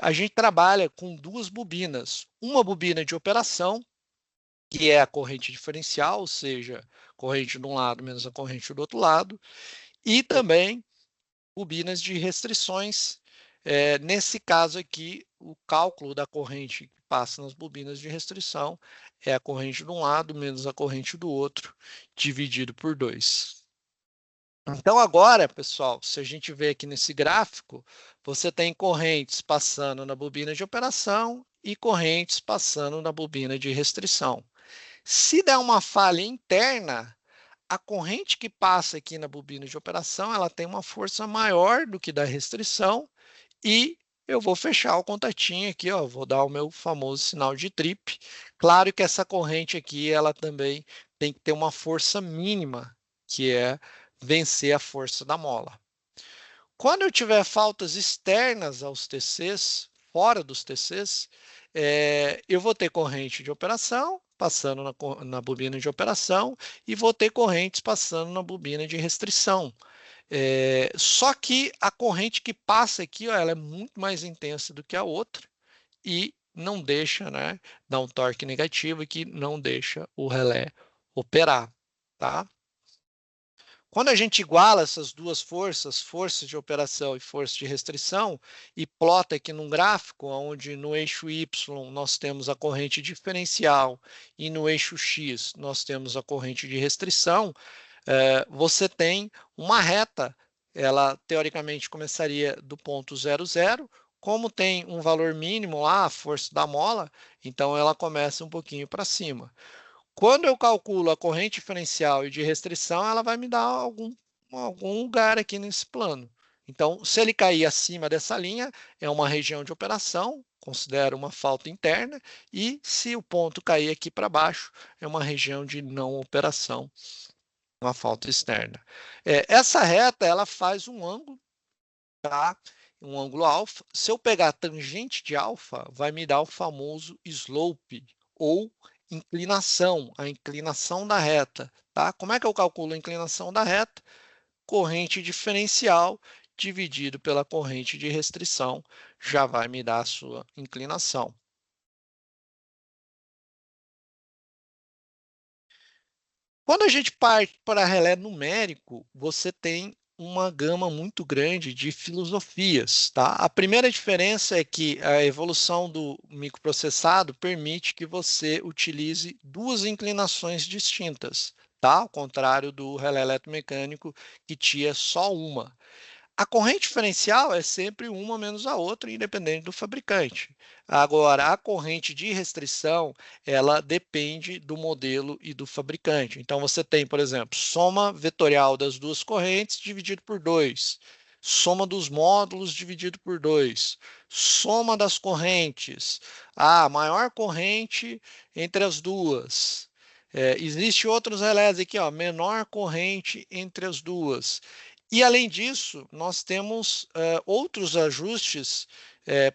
A gente trabalha com duas bobinas. Uma bobina de operação, que é a corrente diferencial, ou seja, corrente de um lado menos a corrente do outro lado, e também bobinas de restrições. Nesse caso aqui, o cálculo da corrente que passa nas bobinas de restrição é a corrente de um lado menos a corrente do outro, dividido por 2. Então, agora, pessoal, se a gente vê aqui nesse gráfico, você tem correntes passando na bobina de operação e correntes passando na bobina de restrição. Se der uma falha interna, a corrente que passa aqui na bobina de operação, ela tem uma força maior do que da restrição, e eu vou fechar o contatinho aqui, ó, vou dar o meu famoso sinal de trip. Claro que essa corrente aqui, ela também tem que ter uma força mínima, que é vencer a força da mola. Quando eu tiver faltas externas aos TCs, fora dos TCs, eu vou ter corrente de operação passando na bobina de operação e vou ter correntes passando na bobina de restrição. Só que a corrente que passa aqui, ó, ela é muito mais intensa do que a outra e não deixa, né, dar um torque negativo que não deixa o relé operar, tá? Quando a gente iguala essas duas forças, força de operação e força de restrição, e plota aqui num gráfico, onde no eixo Y nós temos a corrente diferencial e no eixo X nós temos a corrente de restrição, você tem uma reta. Ela, teoricamente, começaria do ponto 0, 0. Como tem um valor mínimo lá, a força da mola, então ela começa um pouquinho para cima. Quando eu calculo a corrente diferencial e de restrição, ela vai me dar algum lugar aqui nesse plano. Então, se ele cair acima dessa linha, é uma região de operação, considero uma falta interna, e se o ponto cair aqui para baixo, é uma região de não operação, uma falta externa. Essa reta, ela faz um ângulo, tá? Um ângulo alfa. Se eu pegar a tangente de alfa, vai me dar o famoso slope, ou inclinação, a inclinação da reta, tá? Como é que eu calculo a inclinação da reta? Corrente diferencial dividido pela corrente de restrição já vai me dar a sua inclinação. Quando a gente parte para relé numérico, você tem uma gama muito grande de filosofias, tá? A primeira diferença é que a evolução do microprocessado permite que você utilize duas inclinações distintas, tá? Ao contrário do relé eletromecânico, que tinha só uma. A corrente diferencial é sempre uma menos a outra, independente do fabricante. Agora, a corrente de restrição, ela depende do modelo e do fabricante. Então, você tem, por exemplo, soma vetorial das duas correntes dividido por 2, soma dos módulos dividido por 2, soma das correntes, a maior corrente entre as duas. Existe outros relés aqui, ó, menor corrente entre as duas. E, além disso, nós temos outros ajustes,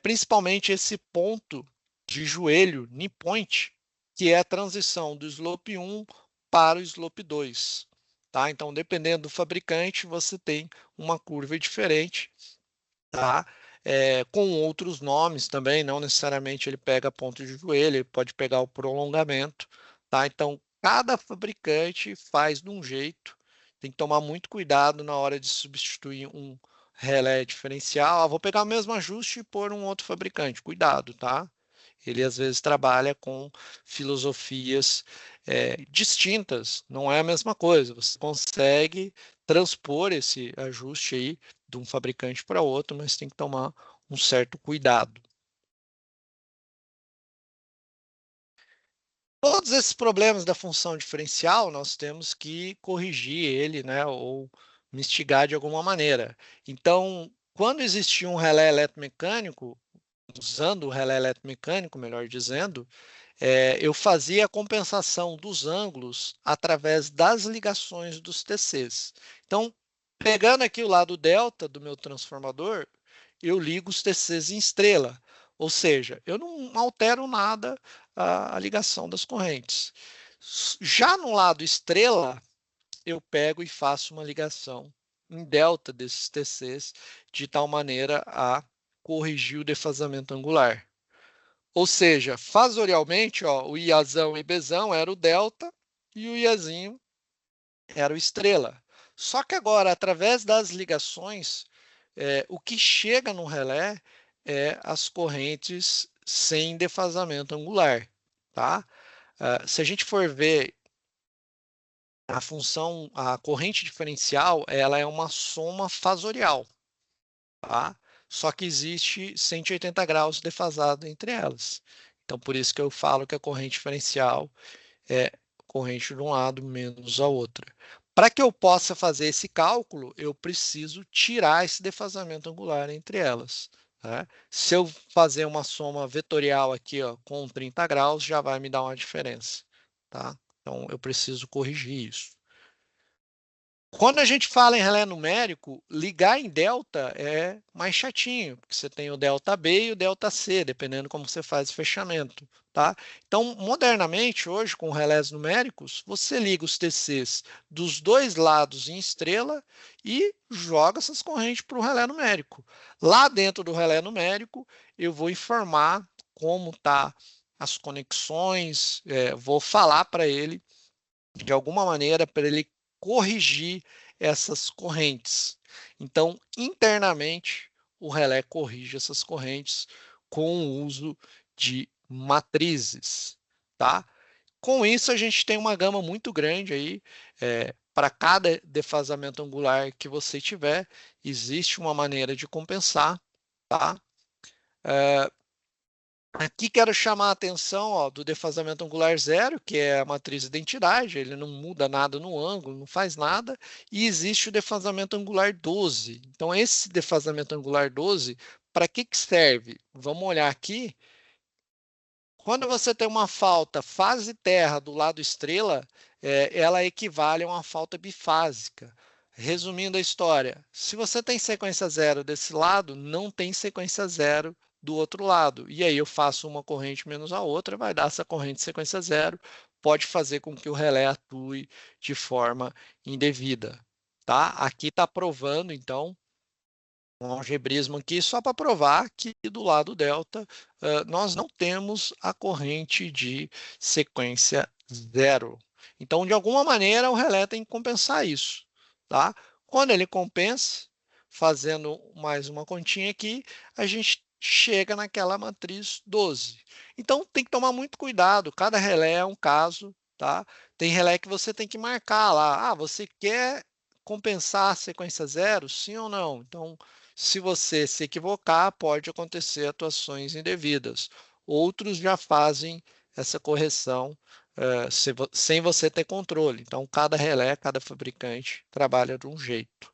principalmente esse ponto de joelho, knee point, que é a transição do slope 1 para o slope 2. Tá? Então, dependendo do fabricante, você tem uma curva diferente, tá? Com outros nomes também, não necessariamente ele pega ponto de joelho, ele pode pegar o prolongamento. Tá? Então, cada fabricante faz de um jeito. Tem que tomar muito cuidado na hora de substituir um relé diferencial. Vou pegar o mesmo ajuste e pôr um outro fabricante. Cuidado, tá? Ele às vezes trabalha com filosofias distintas, não é a mesma coisa. Você consegue transpor esse ajuste aí de um fabricante para outro, mas tem que tomar um certo cuidado. Todos esses problemas da função diferencial, nós temos que corrigir ele, né, ou mitigar de alguma maneira. Então, quando existia um relé eletromecânico, usando o relé eletromecânico, melhor dizendo, eu fazia a compensação dos ângulos através das ligações dos TCs. Então, pegando aqui o lado delta do meu transformador, eu ligo os TCs em estrela, ou seja, eu não altero nada a ligação das correntes. Já no lado estrela, eu pego e faço uma ligação em delta desses TCs, de tal maneira a corrigir o defasamento angular. Ou seja, fasorialmente, ó, o Iazão e Bzão era o delta e o Iazinho era o estrela. Só que agora, através das ligações, o que chega no relé é as correntes sem defasamento angular. Tá? Se a gente for ver a função, a corrente diferencial, ela é uma soma fasorial. Tá? Só que existe 180 graus defasado entre elas. Então, por isso que eu falo que a corrente diferencial é corrente de um lado menos a outra. Para que eu possa fazer esse cálculo, eu preciso tirar esse defasamento angular entre elas. Tá? Se eu fazer uma soma vetorial aqui, ó, com 30 graus, já vai me dar uma diferença. Tá? Então, eu preciso corrigir isso. Quando a gente fala em relé numérico, ligar em delta é mais chatinho, porque você tem o delta B e o delta C, dependendo como você faz o fechamento. Tá? Então, modernamente, hoje, com relés numéricos, você liga os TCs dos dois lados em estrela e joga essas correntes para o relé numérico. Lá dentro do relé numérico, eu vou informar como tá as conexões, vou falar para ele, de alguma maneira, para ele corrigir essas correntes. Então, internamente, o relé corrige essas correntes com o uso de matrizes, tá? Com isso, a gente tem uma gama muito grande aí. Para cada defasamento angular que você tiver, existe uma maneira de compensar, tá? Aqui quero chamar a atenção, ó, do defasamento angular zero, que é a matriz identidade, ele não muda nada no ângulo, não faz nada, e existe o defasamento angular 12. Então, esse defasamento angular 12, para que serve? Vamos olhar aqui. Quando você tem uma falta fase terra do lado estrela, ela equivale a uma falta bifásica. Resumindo a história, se você tem sequência zero desse lado, não tem sequência zero do outro lado. E aí eu faço uma corrente menos a outra, vai dar essa corrente sequência zero, pode fazer com que o relé atue de forma indevida. Tá? Aqui está provando, então, um algebrismo aqui só para provar que do lado delta nós não temos a corrente de sequência zero. Então, de alguma maneira, o relé tem que compensar isso, tá? Quando ele compensa, fazendo mais uma continha aqui, a gente chega naquela matriz 12. Então, tem que tomar muito cuidado, cada relé é um caso, tá? Tem relé que você tem que marcar lá, você quer compensar a sequência zero, sim ou não? Então, se você se equivocar, pode acontecer atuações indevidas. Outros já fazem essa correção sem você ter controle. Então, cada relé, cada fabricante trabalha de um jeito.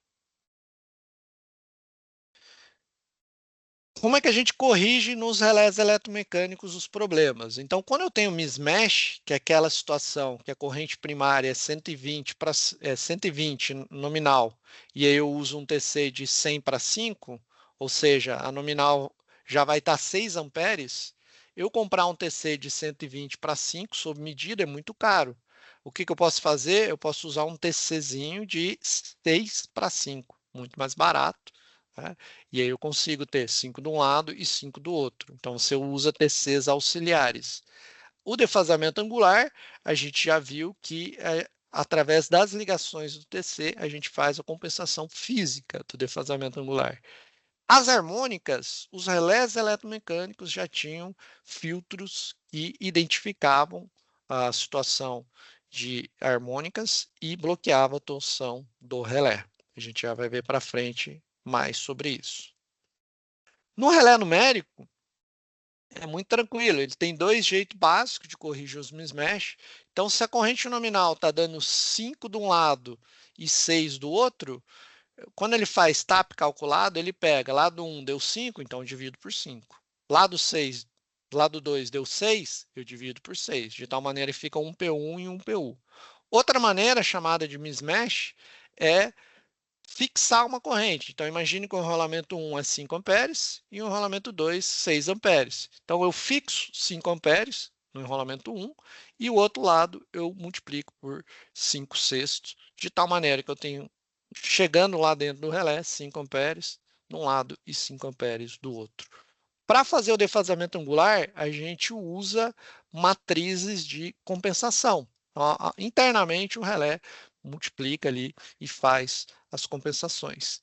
Como é que a gente corrige nos relés eletromecânicos os problemas? Então, quando eu tenho mismatch, que é aquela situação que a corrente primária é 120 para 120 nominal, e aí eu uso um TC de 100 para 5, ou seja, a nominal já vai estar 6 amperes, eu comprar um TC de 120 para 5 sob medida é muito caro. O que eu posso fazer? Eu posso usar um TCzinho de 6 para 5, muito mais barato, né? E aí eu consigo ter 5 de um lado e 5 do outro. Então, você usa TCs auxiliares. O defasamento angular, a gente já viu que através das ligações do TC, a gente faz a compensação física do defasamento angular. As harmônicas, os relés eletromecânicos já tinham filtros que identificavam a situação de harmônicas e bloqueava a torção do relé. A gente já vai ver para frente mais sobre isso. No relé numérico, é muito tranquilo, ele tem dois jeitos básicos de corrigir os mismatch. Então, se a corrente nominal está dando 5 de um lado e 6 do outro, quando ele faz TAP calculado, ele pega lado 1 deu 5, então eu divido por 5. Lado 6, lado 2 deu 6, eu divido por 6. De tal maneira que fica um P1 e um PU. Outra maneira, chamada de mismatch, é fixar uma corrente. Então, imagine que o enrolamento 1 é 5 amperes e o enrolamento 2, 6 amperes. Então, eu fixo 5 amperes no enrolamento 1 e o outro lado eu multiplico por 5 sextos, de tal maneira que eu tenho, chegando lá dentro do relé, 5 amperes de um lado e 5 amperes do outro. Para fazer o defasamento angular, a gente usa matrizes de compensação. Então, internamente, o relé multiplica ali e faz as compensações.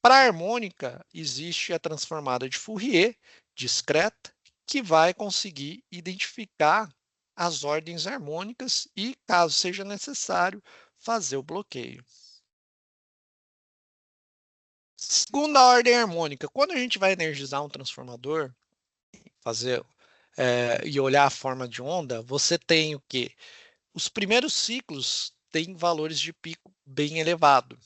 Para a harmônica, existe a transformada de Fourier, discreta, que vai conseguir identificar as ordens harmônicas e, caso seja necessário, fazer o bloqueio. Segunda ordem harmônica. Quando a gente vai energizar um transformador, fazer e olhar a forma de onda, você tem o quê? Os primeiros ciclos têm valores de pico bem elevado.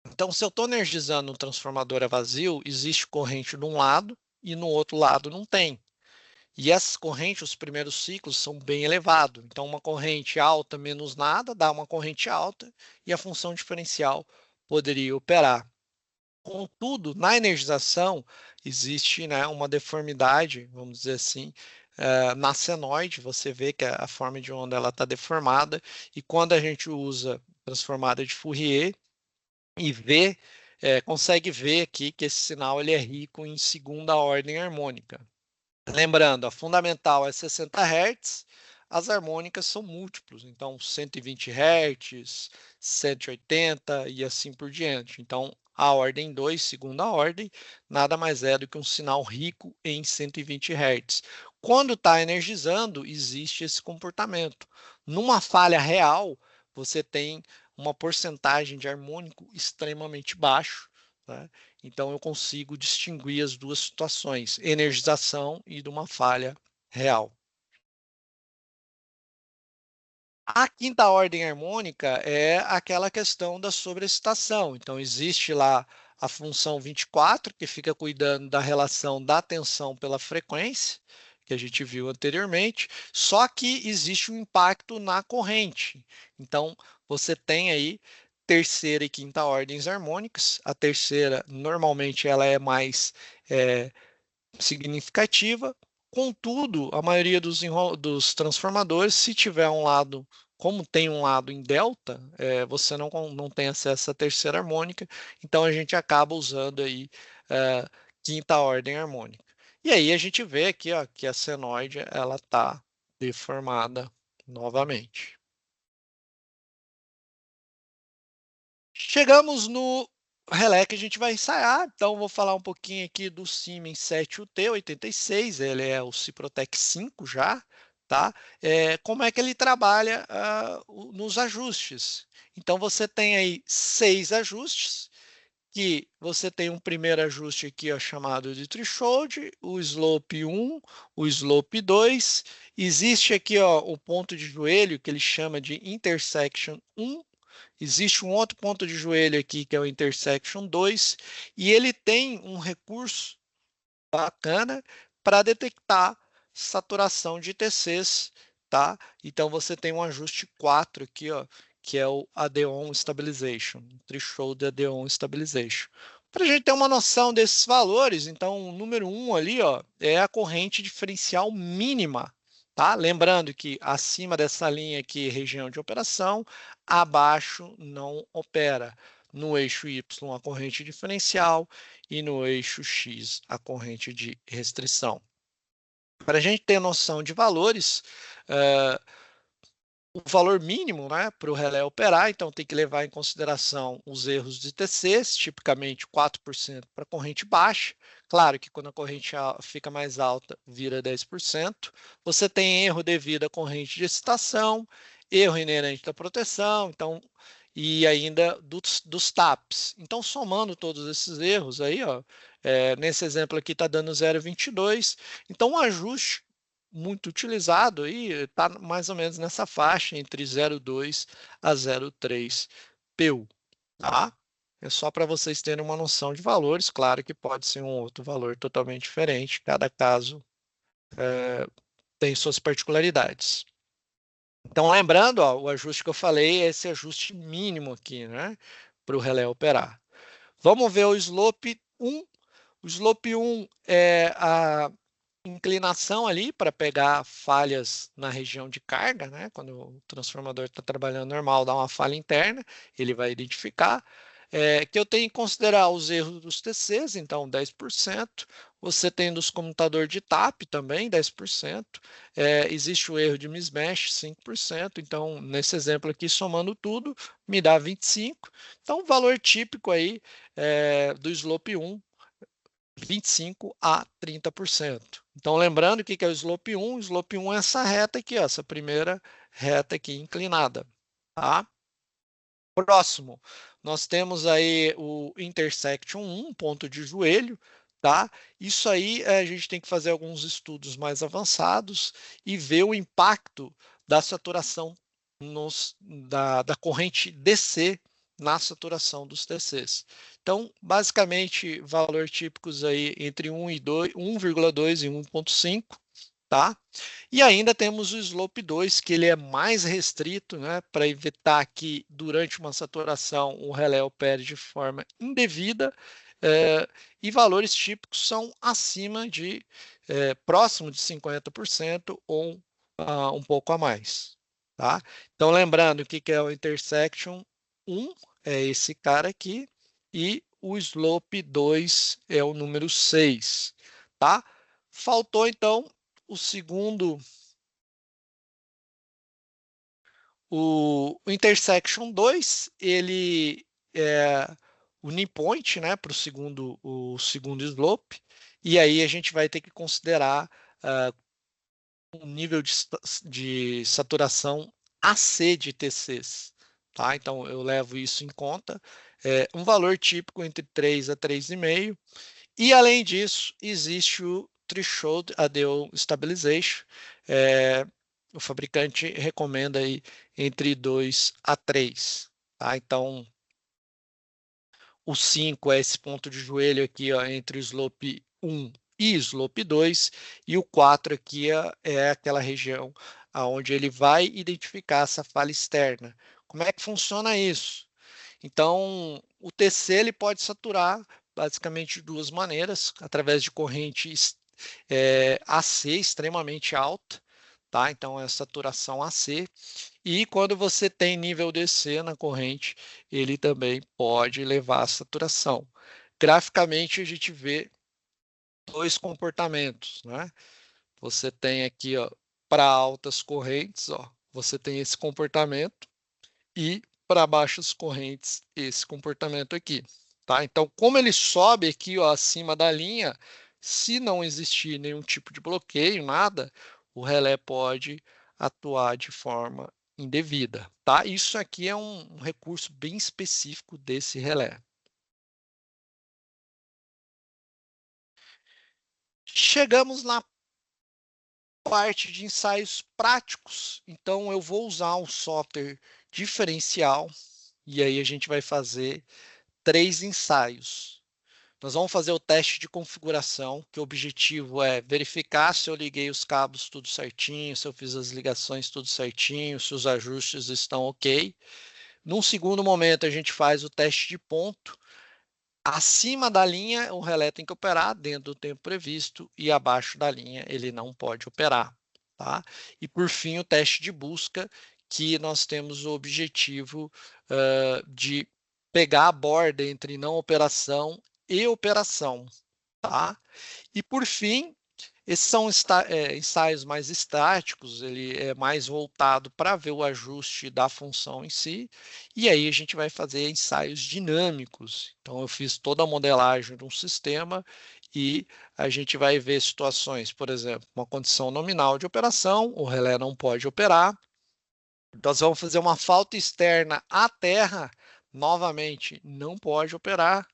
Então, se eu estou energizando um transformador a vazio, existe corrente de um lado e no outro lado não tem. E essas correntes, os primeiros ciclos, são bem elevados. Então, uma corrente alta menos nada dá uma corrente alta e a função diferencial poderia operar. Contudo, na energização, existe, né, uma deformidade, vamos dizer assim, na senoide, você vê que a forma de onda está deformada, e quando a gente usa transformada de Fourier e vê, consegue ver aqui que esse sinal ele é rico em segunda ordem harmônica. Lembrando, a fundamental é 60 Hz, as harmônicas são múltiplos, então 120 Hz, 180 e assim por diante. Então, a ordem 2, segunda ordem, nada mais é do que um sinal rico em 120 Hz. Quando está energizando, existe esse comportamento. Numa falha real, você tem uma porcentagem de harmônico extremamente baixo, né? Então, eu consigo distinguir as duas situações, energização e de uma falha real. A quinta ordem harmônica é aquela questão da sobreexcitação. Então, existe lá a função 24, que fica cuidando da relação da tensão pela frequência, que a gente viu anteriormente, só que existe um impacto na corrente. Então, você tem aí terceira e quinta ordens harmônicas. A terceira, normalmente, ela é mais significativa. Contudo, a maioria dos transformadores, se tiver um lado, como tem um lado em delta, você não tem acesso à terceira harmônica, então a gente acaba usando aí quinta ordem harmônica. E aí a gente vê aqui, ó, que a senoide ela está deformada novamente. Chegamos no relé que a gente vai ensaiar, então vou falar um pouquinho aqui do Siemens 7UT86, ele é o Ciprotec 5 já, tá? Como é que ele trabalha nos ajustes? Então você tem aí 6 ajustes, que você tem um primeiro ajuste aqui ó, chamado de threshold, o slope 1, o slope 2, existe aqui ó, o ponto de joelho que ele chama de intersection 1, existe um outro ponto de joelho aqui que é o intersection 2, e ele tem um recurso bacana para detectar saturação de TCs, tá? Então você tem um ajuste 4 aqui, ó, que é o AD-on Stabilization, Threshold AD-on Stabilization. Para a gente ter uma noção desses valores, então o número 1 ali, ó, é a corrente diferencial mínima, tá? Lembrando que acima dessa linha aqui, região de operação, abaixo não opera. No eixo Y, a corrente diferencial, e no eixo X, a corrente de restrição. Para a gente ter noção de valores, o valor mínimo, né, para o relé operar, então tem que levar em consideração os erros de TCs, tipicamente 4% para corrente baixa. Claro que quando a corrente fica mais alta, vira 10%. Você tem erro devido à corrente de excitação, erro inerente da proteção, então, e ainda dos TAPs. Então, somando todos esses erros aí, ó, nesse exemplo aqui está dando 0,22. Então, um ajuste muito utilizado e está mais ou menos nessa faixa entre 0,2 a 0,3 PU, tá? É só para vocês terem uma noção de valores, claro que pode ser um outro valor totalmente diferente, cada caso tem suas particularidades. Então, lembrando, ó, o ajuste que eu falei é esse ajuste mínimo aqui, né, para o relé operar. Vamos ver o slope 1. O slope 1 é a inclinação ali para pegar falhas na região de carga, né? Quando o transformador está trabalhando normal, dá uma falha interna, ele vai identificar. Que eu tenho que considerar os erros dos TCs, então 10%. Você tem dos comutador de TAP também, 10%. Existe o erro de mismatch, 5%. Então, nesse exemplo aqui, somando tudo, me dá 25%. Então, o valor típico aí do slope 1, 25 a 30%. Então, lembrando o que é o slope 1? O slope 1 é essa reta aqui, ó, essa primeira reta aqui inclinada. Tá? Próximo, nós temos aí o intersection 1, ponto de joelho. Tá? Isso aí a gente tem que fazer alguns estudos mais avançados e ver o impacto da saturação da corrente DC na saturação dos TCs. Então, basicamente, valor típicos aí entre 1,2 e 1,5, tá? E ainda temos o slope 2, que ele é mais restrito, né, para evitar que durante uma saturação o relé opere de forma indevida, e valores típicos são acima de, próximo de 50% ou um pouco a mais. Tá? Então, lembrando o que é o intersection 1, é esse cara aqui, e o slope 2 é o número 6. Tá? Faltou, então, o segundo, o intersection 2, ele é o knee point, né, para o segundo slope, e aí a gente vai ter que considerar um nível de saturação AC de TCs. Tá? Então, eu levo isso em conta. Um valor típico entre 3 a 3,5. E, além disso, existe o Threshold ADO Stabilization. O fabricante recomenda aí entre 2 a 3. Tá? Então, o 5 é esse ponto de joelho aqui ó, entre o slope 1 e slope 2, e o 4 aqui é aquela região onde ele vai identificar essa falha externa. Como é que funciona isso? Então, o TC ele pode saturar basicamente de duas maneiras, através de corrente AC extremamente alta, tá? Então, é saturação AC. E quando você tem nível DC na corrente, ele também pode levar à saturação. Graficamente, a gente vê dois comportamentos, né? Você tem aqui, para altas correntes, você tem esse comportamento, e para baixas correntes esse comportamento aqui, tá? Então, como ele sobe aqui, ó, acima da linha, se não existir nenhum tipo de bloqueio, nada, o relé pode atuar de forma indevida, tá? Isso aqui é um recurso bem específico desse relé. Chegamos na parte de ensaios práticos, então eu vou usar um software diferencial e aí a gente vai fazer 3 ensaios. Nós vamos fazer o teste de configuração, que o objetivo é verificar se eu liguei os cabos tudo certinho, se eu fiz as ligações tudo certinho, se os ajustes estão ok. Num segundo momento, a gente faz o teste de ponto. Acima da linha, o relé tem que operar dentro do tempo previsto e abaixo da linha ele não pode operar, tá? E por fim, o teste de busca, que nós temos o objetivo de pegar a borda entre não operação e operação, tá? E por fim, esses são ensaios mais estáticos, ele é mais voltado para ver o ajuste da função em si, e aí a gente vai fazer ensaios dinâmicos. Então, eu fiz toda a modelagem de um sistema e a gente vai ver situações, por exemplo, uma condição nominal de operação, o relé não pode operar, então, nós vamos fazer uma falta externa à terra, novamente, não pode operar,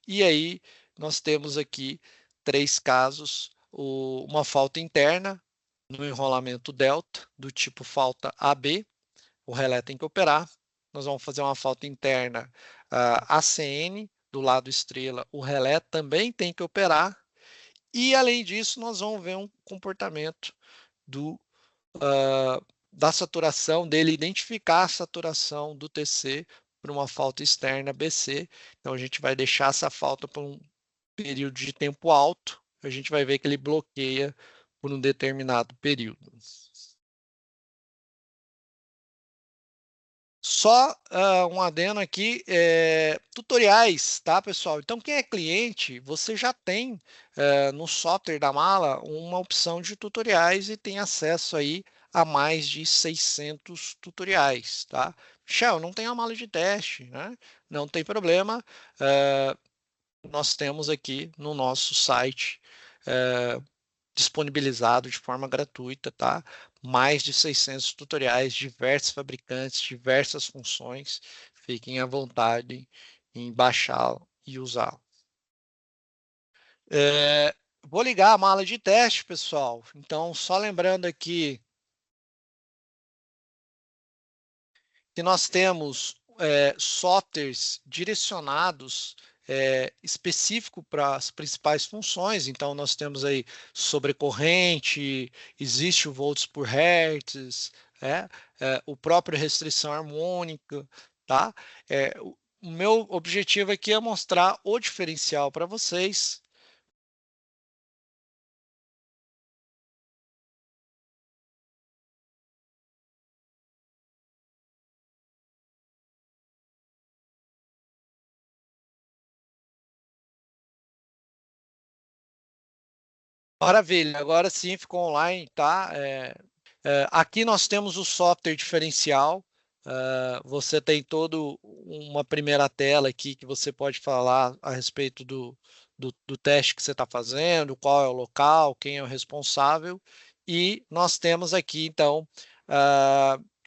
e aí nós temos aqui 3 casos, uma falta interna no enrolamento delta, do tipo falta AB, o relé tem que operar. Nós vamos fazer uma falta interna ACN, do lado estrela, o relé também tem que operar. E, além disso, nós vamos ver um comportamento da saturação, dele identificar a saturação do TC por uma falta externa BC. Então, a gente vai deixar essa falta por um período de tempo alto, a gente vai ver que ele bloqueia por um determinado período. Só um adendo aqui, tutoriais, tá, pessoal? Então, quem é cliente, você já tem no software da mala uma opção de tutoriais e tem acesso aí a mais de 600 tutoriais, tá? Michel, não tem a mala de teste, né? Não tem problema. Nós temos aqui no nosso site disponibilizado de forma gratuita, tá? Mais de 600 tutoriais, diversos fabricantes, diversas funções. Fiquem à vontade em baixá-lo e usá-lo. Vou ligar a mala de teste, pessoal. Então, só lembrando aqui que nós temos softwares direcionados específico para as principais funções. Então, nós temos aí sobrecorrente, existe o volts por hertz, o próprio restrição harmônica, tá? O meu objetivo aqui é mostrar o diferencial para vocês. Maravilha, agora sim ficou online, tá? Aqui nós temos o software diferencial. Você tem toda uma primeira tela aqui que você pode falar a respeito do teste que você está fazendo, qual é o local, quem é o responsável. E nós temos aqui, então,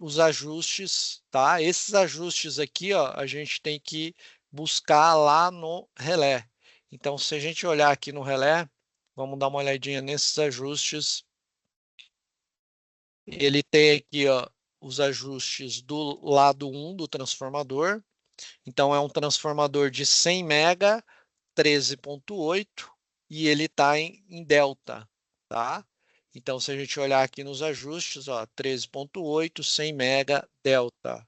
os ajustes, tá? Esses ajustes aqui, ó, a gente tem que buscar lá no relé. Então, se a gente olhar aqui no relé, vamos dar uma olhadinha nesses ajustes. Ele tem aqui, ó, os ajustes do lado 1 do transformador. Então, é um transformador de 100 mega, 13.8, e ele está em delta, tá? Então, se a gente olhar aqui nos ajustes, ó, 13.8, 100 mega, delta.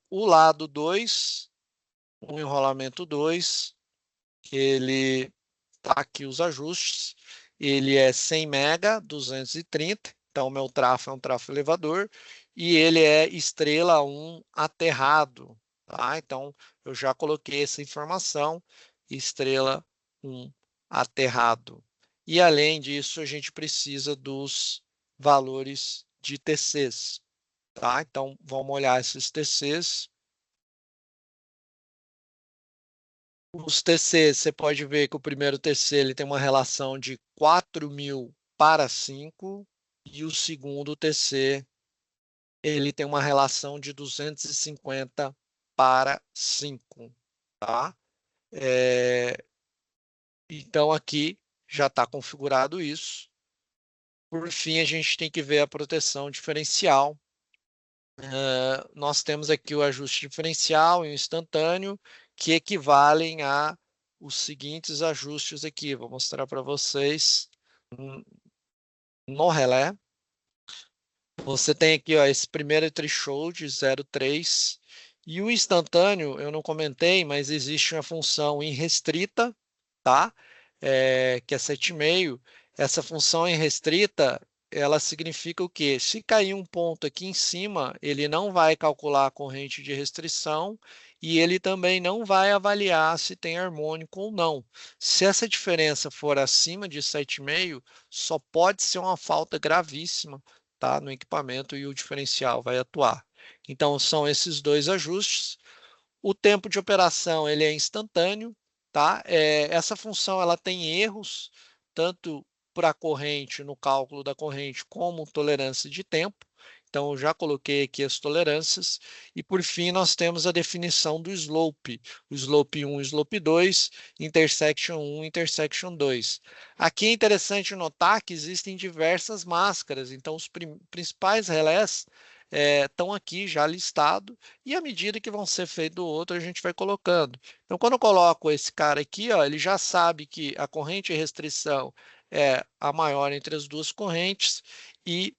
O lado 2, o enrolamento 2, ele tá aqui os ajustes. Ele é 100 mega, 230. Então, o meu trafo é um trafo elevador. E ele é estrela 1 aterrado. Tá? Então, eu já coloquei essa informação. Estrela 1 aterrado. E, além disso, a gente precisa dos valores de TCs. Tá? Então, vamos olhar esses TCs. Os TC, você pode ver que o primeiro TC ele tem uma relação de 4.000 para 5 e o segundo TC ele tem uma relação de 250 para 5, tá? Então aqui já está configurado isso. Por fim, a gente tem que ver a proteção diferencial. Nós temos aqui o ajuste diferencial e o instantâneo, que equivalem a os seguintes ajustes aqui. Vou mostrar para vocês no relé. Você tem aqui ó, esse primeiro threshold 0,3 e o instantâneo, eu não comentei, mas existe uma função irrestrita, tá? Que é 7,5. Essa função irrestrita, ela significa o quê? Se cair um ponto aqui em cima, ele não vai calcular a corrente de restrição e ele também não vai avaliar se tem harmônico ou não. Se essa diferença for acima de 7,5, só pode ser uma falta gravíssima, tá, no equipamento e o diferencial vai atuar. Então, são esses dois ajustes. O tempo de operação ele é instantâneo, tá? Essa função ela tem erros, tanto para a corrente, no cálculo da corrente, como tolerância de tempo. Então, eu já coloquei aqui as tolerâncias. E, por fim, nós temos a definição do slope. O slope 1 e o slope 2, intersection 1 e intersection 2. Aqui é interessante notar que existem diversas máscaras. Então, os principais relés estão aqui já listados. E à medida que vão ser feito o outro, a gente vai colocando. Então, quando eu coloco esse cara aqui, ó, ele já sabe que a corrente de restrição é a maior entre as duas correntes e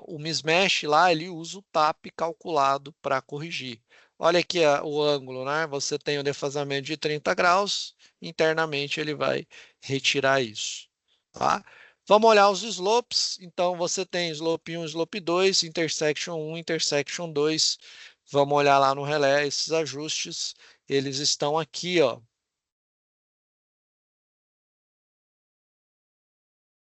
o mismatch lá, ele usa o TAP calculado para corrigir. Olha aqui o ângulo, né? Você tem o defasamento de 30 graus, internamente ele vai retirar isso, tá? Vamos olhar os slopes. Então, você tem slope 1, slope 2, intersection 1, intersection 2. Vamos olhar lá no relé, esses ajustes, eles estão aqui, ó.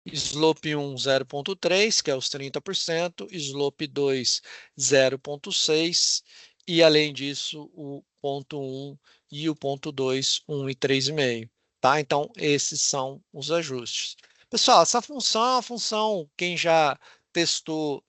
Slope 1, 0,3, que é os 30%, slope 2, 0,6, e além disso, o ponto 1 e o ponto 2, 1 e 3,5. Tá? Então, esses são os ajustes. Pessoal, essa função é uma função, quem já testou,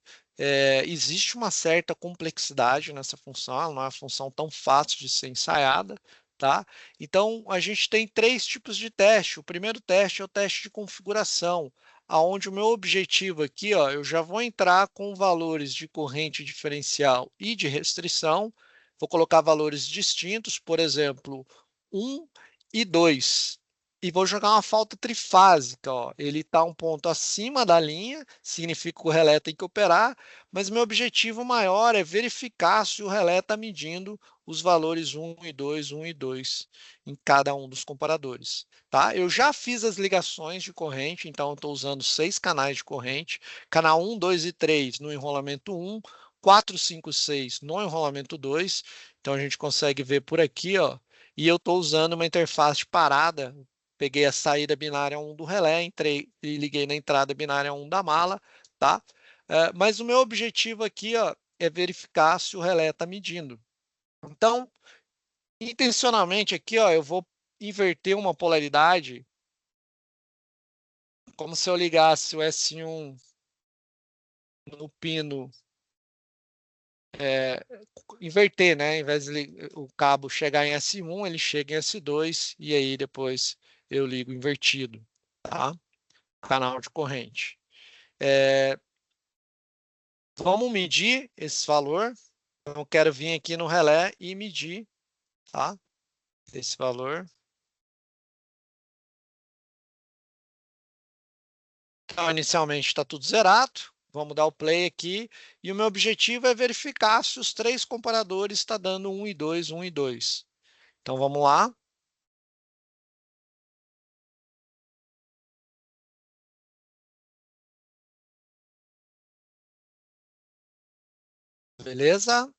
existe uma certa complexidade nessa função, ela não é uma função tão fácil de ser ensaiada, tá? Então, a gente tem três tipos de teste. O primeiro teste é o teste de configuração, aonde o meu objetivo aqui, ó, eu já vou entrar com valores de corrente diferencial e de restrição, vou colocar valores distintos, por exemplo, 1 e 2, e vou jogar uma falta trifásica, ó. Ele está um ponto acima da linha, significa que o relé tem que operar, mas meu objetivo maior é verificar se o relé está medindo os valores 1 e 2, 1 e 2 em cada um dos comparadores. Tá? Eu já fiz as ligações de corrente, então estou usando 6 canais de corrente, canal 1, 2 e 3 no enrolamento 1, 4, 5, 6 no enrolamento 2, então a gente consegue ver por aqui, ó, e eu estou usando uma interface de parada, peguei a saída binária 1 do relé, entrei e liguei na entrada binária 1 da mala, tá? Mas o meu objetivo aqui, ó, é verificar se o relé está medindo. Então, intencionalmente aqui, ó, eu vou inverter uma polaridade, como se eu ligasse o S1 no pino, inverter, né? Em vez de o cabo chegar em S1, ele chega em S2 e aí depois eu ligo invertido, tá? Canal de corrente. Vamos medir esse valor. Eu quero vir aqui no relé e medir, tá? Esse valor. Então, inicialmente está tudo zerado. Vamos dar o play aqui. E o meu objetivo é verificar se os três comparadores estão dando 1 e 2, 1 e 2. Então, vamos lá. Beleza?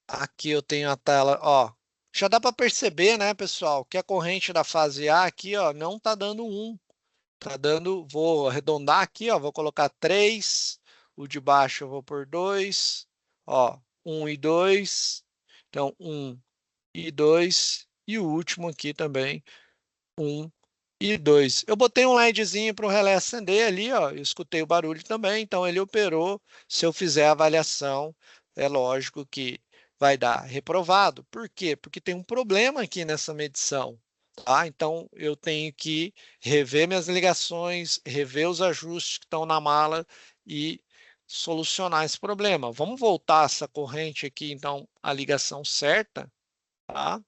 Aqui eu tenho a tela, ó. Já dá para perceber, né, pessoal, que a corrente da fase A aqui, ó, não está dando 1. Está dando, vou arredondar aqui, ó, vou colocar 3. O de baixo eu vou por 2. Ó, 1 e 2. Então, 1 e 2. e o último aqui também, 1 e 2. Eu botei um LEDzinho para o relé acender ali, ó, eu escutei o barulho também, então ele operou. Se eu fizer a avaliação, é lógico que vai dar reprovado. Por quê? Porque tem um problema aqui nessa medição. Tá? Então, eu tenho que rever minhas ligações, rever os ajustes que estão na mala e solucionar esse problema. Vamos voltar essa corrente aqui, então, a ligação certa, tá?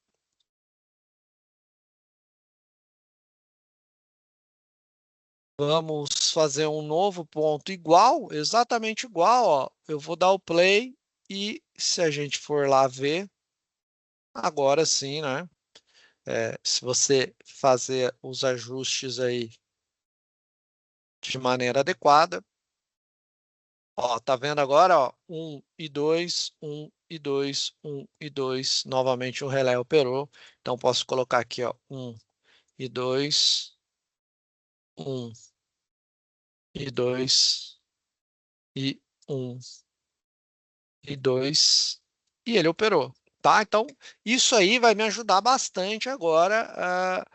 Vamos fazer um novo ponto igual, exatamente igual, ó. Eu vou dar o play e se a gente for lá ver, agora sim, né? Se você fazer os ajustes aí de maneira adequada, ó, tá vendo agora, ó, 1 e 2, 1 e 2, 1 e 2, novamente o relé operou. Então posso colocar aqui, ó, 1 e 2, 1 e 2 e 1 e 2, e ele operou, tá? Então, isso aí vai me ajudar bastante agora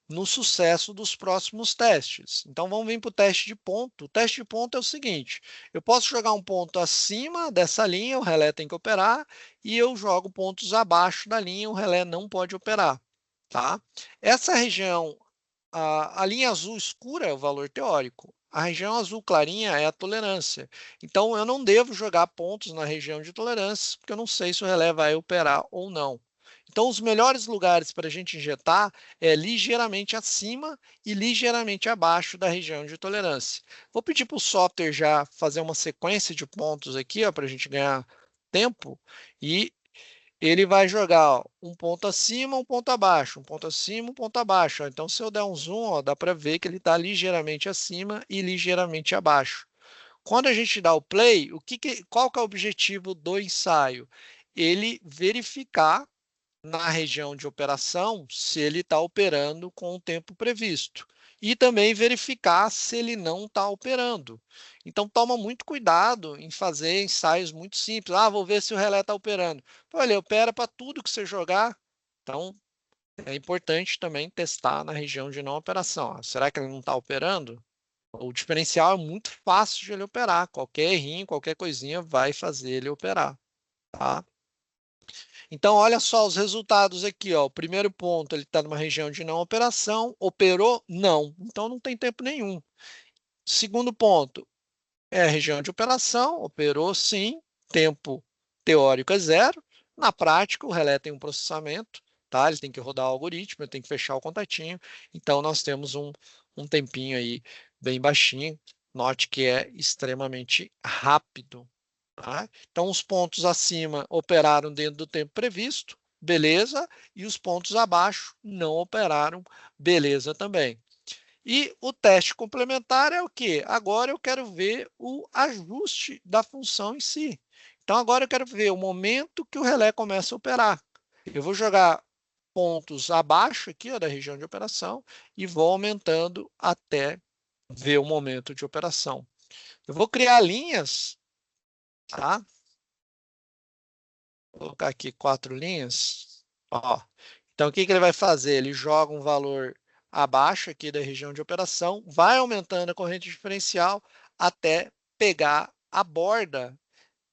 no sucesso dos próximos testes. Então, vamos vir para o teste de ponto. O teste de ponto é o seguinte: eu posso jogar um ponto acima dessa linha, o relé tem que operar, e eu jogo pontos abaixo da linha, o relé não pode operar, tá? Essa região, a linha azul escura é o valor teórico. A região azul clarinha é a tolerância. Então, eu não devo jogar pontos na região de tolerância, porque eu não sei se o relé vai operar ou não. Então, os melhores lugares para a gente injetar é ligeiramente acima e ligeiramente abaixo da região de tolerância. Vou pedir para o software já fazer uma sequência de pontos aqui, para a gente ganhar tempo, e ele vai jogar, ó, um ponto acima, um ponto abaixo, um ponto acima, um ponto abaixo. Ó. Então, se eu der um zoom, ó, dá para ver que ele está ligeiramente acima e ligeiramente abaixo. Quando a gente dá o play, qual que é o objetivo do ensaio? Ele verificar na região de operação se ele está operando com o tempo previsto. E também verificar se ele não está operando. Então, toma muito cuidado em fazer ensaios muito simples. Ah, vou ver se o relé está operando. Pô, ele opera para tudo que você jogar. Então, é importante também testar na região de não operação. Ah, será que ele não está operando? O diferencial é muito fácil de ele operar. Qualquer errinho, qualquer coisinha vai fazer ele operar. Tá? Então, olha só os resultados aqui, ó. O primeiro ponto, ele está numa região de não operação. Operou? Não. Então, não tem tempo nenhum. Segundo ponto, é a região de operação. Operou, sim. Tempo teórico é zero. Na prática, o relé tem um processamento, tá? Ele tem que rodar o algoritmo, ele tem que fechar o contatinho. Então, nós temos um tempinho aí bem baixinho. Note que é extremamente rápido. Tá? Então, os pontos acima operaram dentro do tempo previsto, beleza, e os pontos abaixo não operaram, beleza também. E o teste complementar é o quê? Agora eu quero ver o ajuste da função em si. Então, agora eu quero ver o momento que o relé começa a operar. Eu vou jogar pontos abaixo aqui, ó, da região de operação e vou aumentando até ver o momento de operação. Eu vou criar linhas, tá? Vou colocar aqui 4 linhas. Ó. Então, o que ele vai fazer? Ele joga um valor abaixo aqui da região de operação, vai aumentando a corrente diferencial até pegar a borda,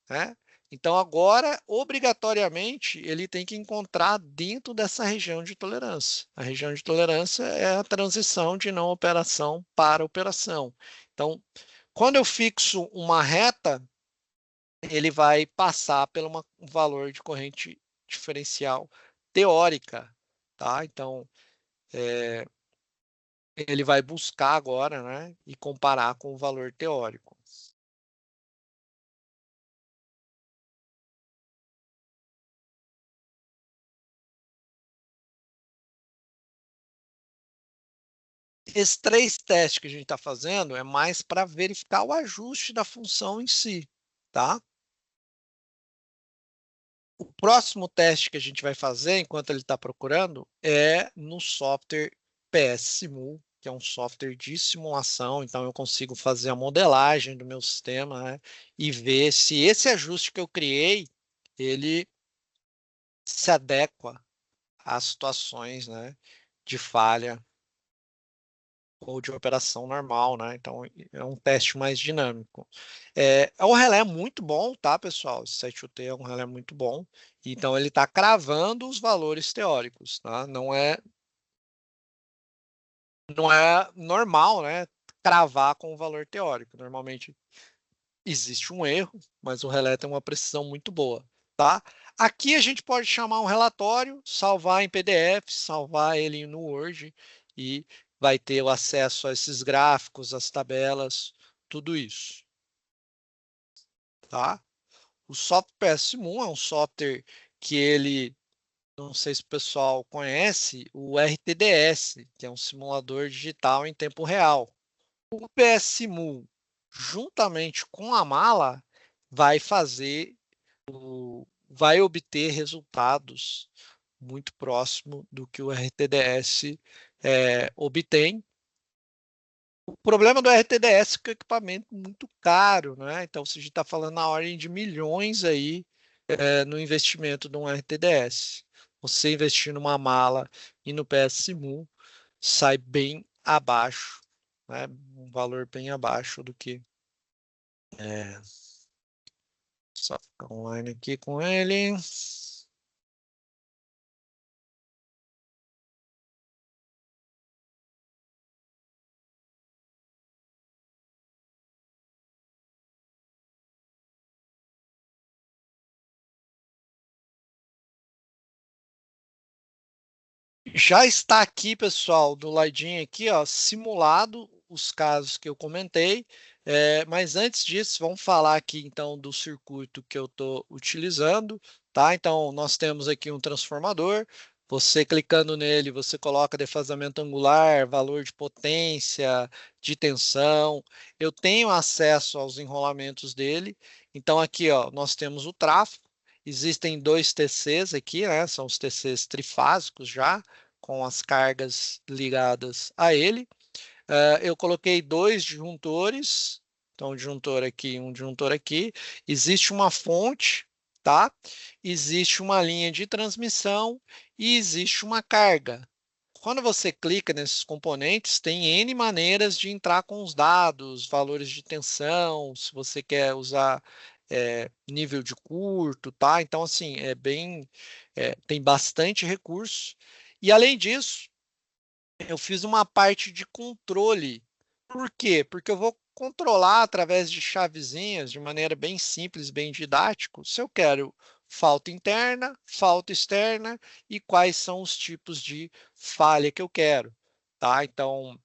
né? Então, agora, obrigatoriamente, ele tem que encontrar dentro dessa região de tolerância. A região de tolerância é a transição de não operação para operação. Então, quando eu fixo uma reta, ele vai passar pelo um valor de corrente diferencial teórica, tá? Então, ele vai buscar agora, né, e comparar com o valor teórico. Esses 3 testes que a gente está fazendo é mais para verificar o ajuste da função em si, tá? O próximo teste que a gente vai fazer, enquanto ele está procurando, é no software PS Simul, que é um software de simulação. Então, eu consigo fazer a modelagem do meu sistema, né, e ver se esse ajuste que eu criei, ele se adequa as situações, né, de falha ou de operação normal, né? Então é um teste mais dinâmico. O relé é muito bom, tá, pessoal? Esse 7UT é um relé muito bom. Então ele está cravando os valores teóricos, tá? Não é normal, né, cravar com o valor teórico. Normalmente existe um erro, mas o relé tem uma precisão muito boa, tá? Aqui a gente pode chamar um relatório, salvar em PDF, salvar ele no Word e vai ter o acesso a esses gráficos, as tabelas, tudo isso, tá? O software PS1 é um software que ele, não sei se o pessoal conhece, o RTDS, que é um simulador digital em tempo real. O PSMU, juntamente com a mala, vai vai obter resultados muito próximo do que o RTDS obtém. O problema do RTDS é que o equipamento é muito caro, né? Então, se a gente está falando na ordem de milhões aí no investimento de um RTDS. Você investir numa mala e no PSMU sai bem abaixo, né? Um valor bem abaixo do que só ficar online aqui com ele. Já está aqui, pessoal, do ladinho aqui, ó, simulado os casos que eu comentei. Mas antes disso, vamos falar aqui então do circuito que eu estou utilizando, tá? Então, nós temos aqui um transformador. Você clicando nele, você coloca defasamento angular, valor de potência, de tensão. Eu tenho acesso aos enrolamentos dele. Então, aqui, ó, nós temos o tráfego. Existem dois TCs aqui, né? São os TCs trifásicos já, com as cargas ligadas a ele. Eu coloquei dois disjuntores, então um disjuntor aqui, um disjuntor aqui. Existe uma fonte, tá? Existe uma linha de transmissão e existe uma carga. Quando você clica nesses componentes, tem N maneiras de entrar com os dados, valores de tensão, se você quer usar nível de curto, tá? Então, assim, tem bastante recurso. E, além disso, eu fiz uma parte de controle. Por quê? Porque eu vou controlar através de chavezinhas, de maneira bem simples, bem didático, se eu quero falta interna, falta externa e quais são os tipos de falha que eu quero, tá? Então,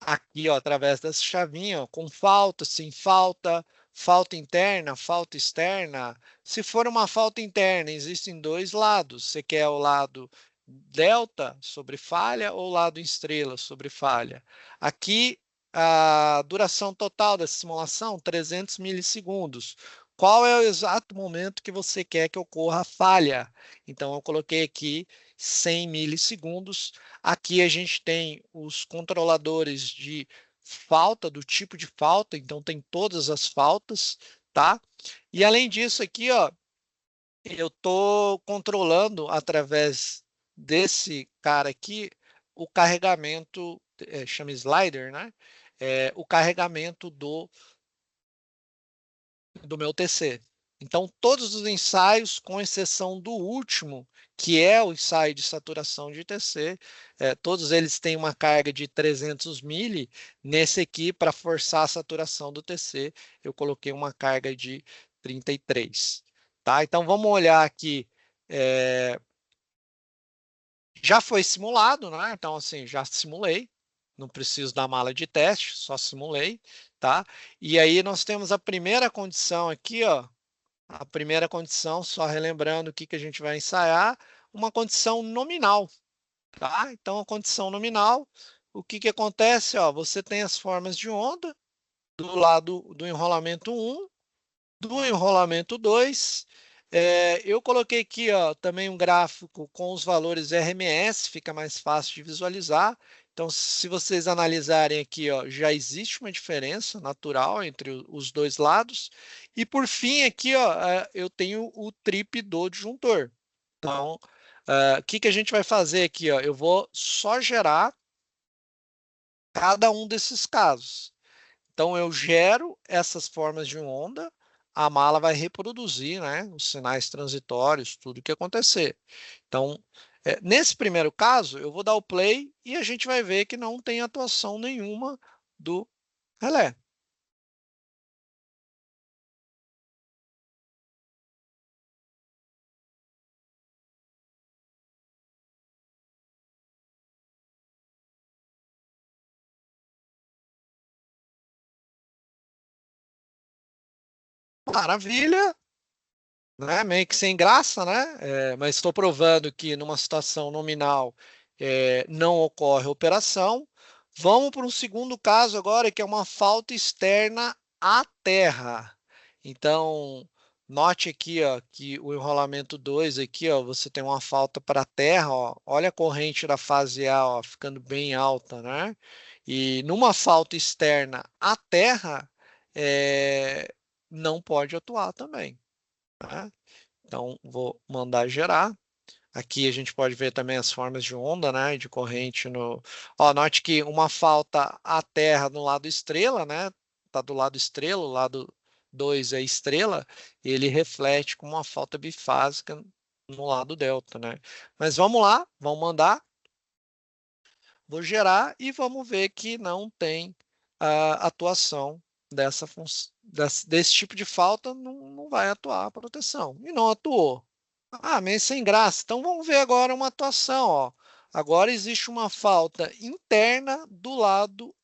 aqui, ó, através dessa chavinha, ó, com falta, sem falta, falta interna, falta externa. Se for uma falta interna, existem dois lados. Você quer o lado delta sobre falha ou lado estrela sobre falha? Aqui, a duração total dessa simulação, 300 milissegundos. Qual é o exato momento que você quer que ocorra a falha? Então, eu coloquei aqui 100 milissegundos. Aqui a gente tem os controladores de falta, do tipo de falta, então tem todas as faltas, tá? E além disso aqui, ó, eu estou controlando através desse cara aqui o carregamento, chama slider, né? O carregamento do meu TC. Então, todos os ensaios, com exceção do último, que é o ensaio de saturação de TC, todos eles têm uma carga de 300 mili. Nesse aqui, para forçar a saturação do TC, eu coloquei uma carga de 33. Tá? Então, vamos olhar aqui. Já foi simulado, né? Então, assim, já simulei. Não preciso da mala de teste, só simulei, tá? E aí nós temos a primeira condição aqui, ó. A primeira condição, só relembrando o que a gente vai ensaiar, uma condição nominal, tá? Então, a condição nominal, o que acontece? Ó, você tem as formas de onda do lado do enrolamento 1, do enrolamento 2. Eu coloquei aqui, ó, também um gráfico com os valores RMS, fica mais fácil de visualizar. Então, se vocês analisarem aqui, ó, já existe uma diferença natural entre os dois lados. E por fim, aqui, ó, eu tenho o trip do disjuntor. Então, O que a gente vai fazer aqui? Ó? Eu vou só gerar cada um desses casos. Então, eu gero essas formas de onda, a mala vai reproduzir, né, os sinais transitórios, tudo que acontecer. Então, nesse primeiro caso, eu vou dar o play e a gente vai ver que não tem atuação nenhuma do relé. Maravilha, né? Meio que sem graça, né? Mas estou provando que numa situação nominal não ocorre operação. Vamos para um segundo caso agora, que é uma falta externa à terra. Então, note aqui, ó, que o enrolamento 2 aqui, ó, você tem uma falta para a terra, ó. Olha a corrente da fase A, ó, ficando bem alta, né? E numa falta externa à terra, não pode atuar também. Tá? Então, vou mandar gerar. Aqui a gente pode ver também as formas de onda, né, de corrente no... Ó, note que uma falta à terra no lado estrela, né, tá do lado estrela, o lado 2 é estrela, ele reflete com uma falta bifásica no lado delta, né. Mas vamos lá, vamos mandar. Vou gerar e vamos ver que não tem a atuação dessa desse tipo de falta, não vai atuar a proteção. E não atuou. Ah, mas sem graça. Então vamos ver agora uma atuação. Ó. Agora existe uma falta interna do lado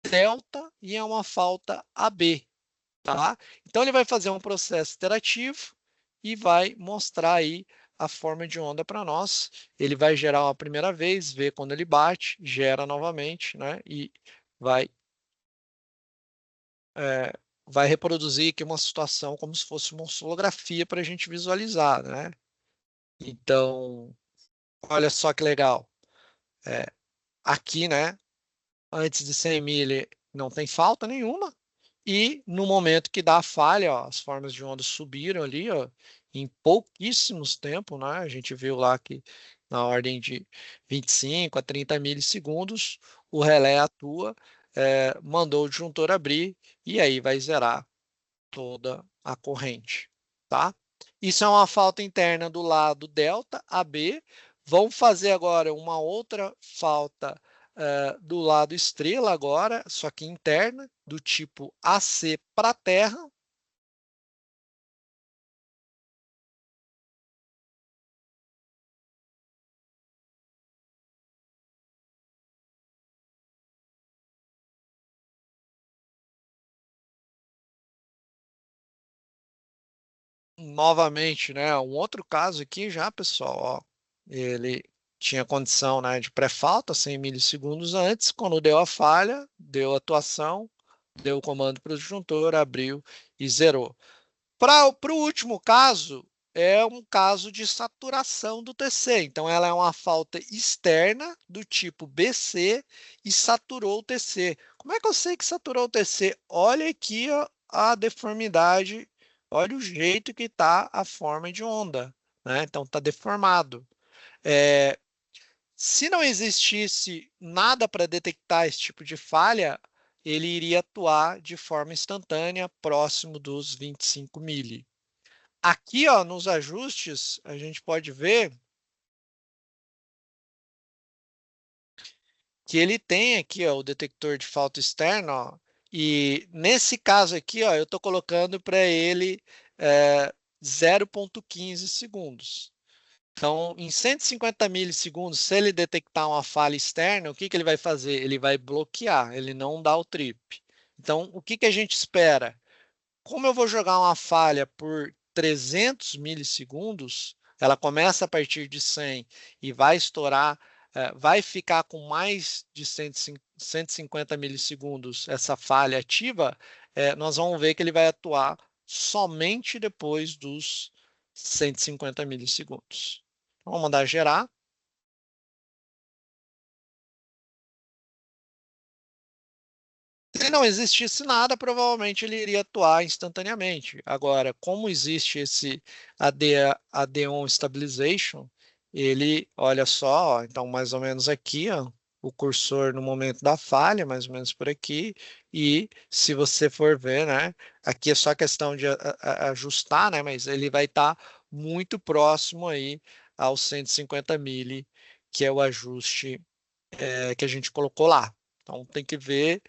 delta e é uma falta AB. Tá? Então ele vai fazer um processo iterativo e vai mostrar aí a forma de onda para nós. Ele vai gerar uma primeira vez, ver quando ele bate, gera novamente, né? E vai, é, vai reproduzir aqui uma situação como se fosse uma oscilografia para a gente visualizar, né? Então, olha só que legal. Aqui, né? Antes de 100 milha não tem falta nenhuma. E no momento que dá a falha, ó, as formas de onda subiram ali, ó, em pouquíssimos tempos, né? A gente viu lá que na ordem de 25 a 30 milissegundos, o relé atua, mandou o disjuntor abrir e aí vai zerar toda a corrente, tá? Isso é uma falta interna do lado delta AB. Vamos fazer agora uma outra falta do lado estrela agora, só que interna, do tipo AC para a Terra. Novamente, né? Um outro caso aqui já, pessoal, ó, ele tinha condição, né, de pré-falta 100 milissegundos antes, quando deu a falha, deu a atuação, deu o comando para o disjuntor, abriu e zerou. Para o último caso, é um caso de saturação do TC. Então, ela é uma falta externa do tipo BC e saturou o TC. Como é que eu sei que saturou o TC? Olha aqui ó, a deformidade, olha o jeito que está a forma de onda. Né? Então, está deformado. Se não existisse nada para detectar esse tipo de falha, ele iria atuar de forma instantânea, próximo dos 25 mili. Aqui, ó, nos ajustes, a gente pode ver que ele tem aqui, ó, o detector de falta externa, ó, e nesse caso aqui, ó, eu estou colocando para ele 0,15 segundos. Então, em 150 milissegundos, se ele detectar uma falha externa, o que ele vai fazer? Ele vai bloquear, ele não dá o trip. Então, o que a gente espera? Como eu vou jogar uma falha por 300 milissegundos, ela começa a partir de 100 e vai estourar, vai ficar com mais de 150 milissegundos essa falha ativa, nós vamos ver que ele vai atuar somente depois dos 150 milissegundos. Então, vamos mandar gerar. Se não existisse nada, provavelmente ele iria atuar instantaneamente. Agora, como existe esse AD, AD-on Stabilization, ele, olha só, ó, então mais ou menos aqui, ó, o cursor no momento da falha, mais ou menos por aqui, e se você for ver, né, aqui é só questão de ajustar, né, mas ele vai estar muito próximo aí aos 150 mili, que é o ajuste que a gente colocou lá. Então tem que ver,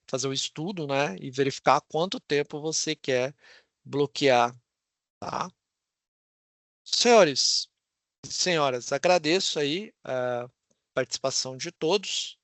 fazer o estudo, né, e verificar quanto tempo você quer bloquear, tá? Senhores e senhoras, agradeço aí a participação de todos.